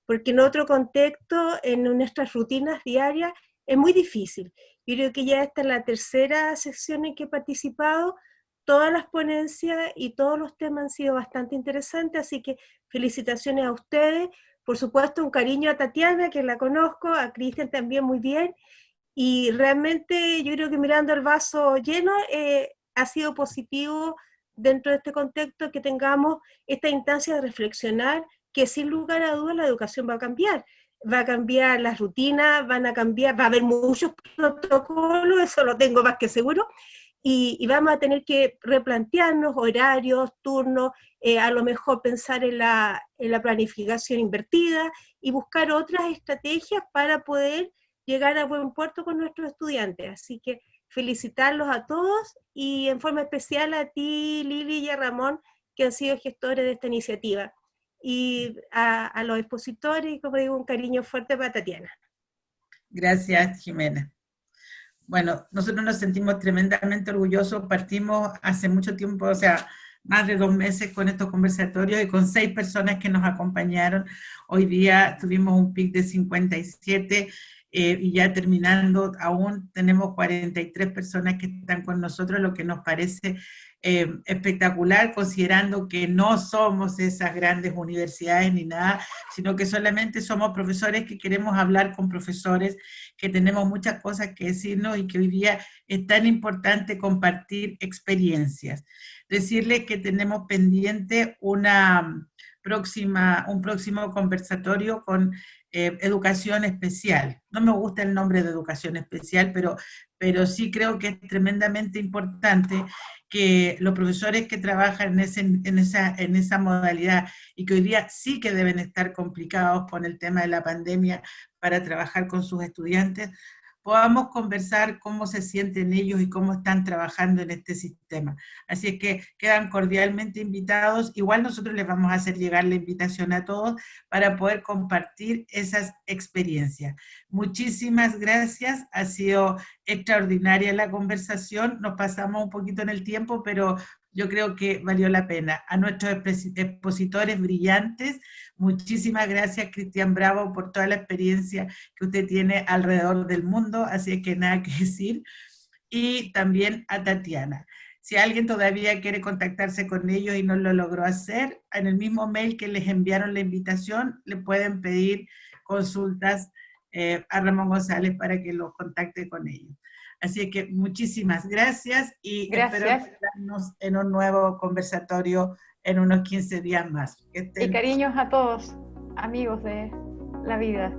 Speaker 10: porque en otro contexto, en nuestras rutinas diarias, es muy difícil. Yo creo que ya esta es la tercera sesión en que he participado, todas las ponencias y todos los temas han sido bastante interesantes, así que felicitaciones a ustedes. Por supuesto, un cariño a Tatiana, que la conozco, a Cristian también muy bien, y realmente yo creo que mirando el vaso lleno, ha sido positivo dentro de este contexto que tengamos esta instancia de reflexionar, que sin lugar a dudas la educación va a cambiar las rutinas, van a cambiar, va a haber muchos protocolos, eso lo tengo más que seguro, y vamos a tener que replantearnos horarios, turnos, a lo mejor pensar en la planificación invertida y buscar otras estrategias para poder llegar a buen puerto con nuestros estudiantes. Así que felicitarlos a todos y en forma especial a ti, Lili, y a Ramón, que han sido gestores de esta iniciativa. Y a los expositores, y como digo, un cariño fuerte para Tatiana.
Speaker 1: Gracias, Jimena. Bueno, nosotros nos sentimos tremendamente orgullosos, partimos hace mucho tiempo, o sea, más de 2 meses con estos conversatorios y con 6 personas que nos acompañaron. Hoy día tuvimos un pic de 57 y ya terminando aún tenemos 43 personas que están con nosotros, lo que nos parece espectacular, considerando que no somos esas grandes universidades ni nada, sino que solamente somos profesores que queremos hablar con profesores, que tenemos muchas cosas que decirnos y que hoy día es tan importante compartir experiencias. Decirles que tenemos pendiente un próximo conversatorio con educación especial. No me gusta el nombre de educación especial, pero sí creo que es tremendamente importante que los profesores que trabajan en esa modalidad y que hoy día sí que deben estar complicados con el tema de la pandemia para trabajar con sus estudiantes, podamos conversar cómo se sienten ellos y cómo están trabajando en este sistema. Así es que quedan cordialmente invitados. Igual nosotros les vamos a hacer llegar la invitación a todos para poder compartir esas experiencias. Muchísimas gracias, ha sido extraordinaria la conversación, nos pasamos un poquito en el tiempo, pero yo creo que valió la pena. A nuestros expositores brillantes, muchísimas gracias, Cristian Bravo, por toda la experiencia que usted tiene alrededor del mundo, así que nada que decir. Y también a Tatiana. Si alguien todavía quiere contactarse con ellos y no lo logró hacer, en el mismo mail que les enviaron la invitación, le pueden pedir consultas a Ramón González para que los contacte con ellos. Así que muchísimas gracias y espero vernos en un nuevo conversatorio en unos 15 días más.
Speaker 3: Y cariños a todos, amigos de la vida.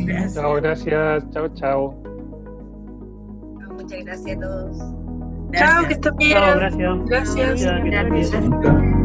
Speaker 11: Gracias. Chao, gracias. Chao, chao.
Speaker 12: Muchas gracias a todos.
Speaker 10: Gracias. Chao, que estén bien.
Speaker 4: Chao, gracias.
Speaker 10: Gracias.
Speaker 4: Gracias.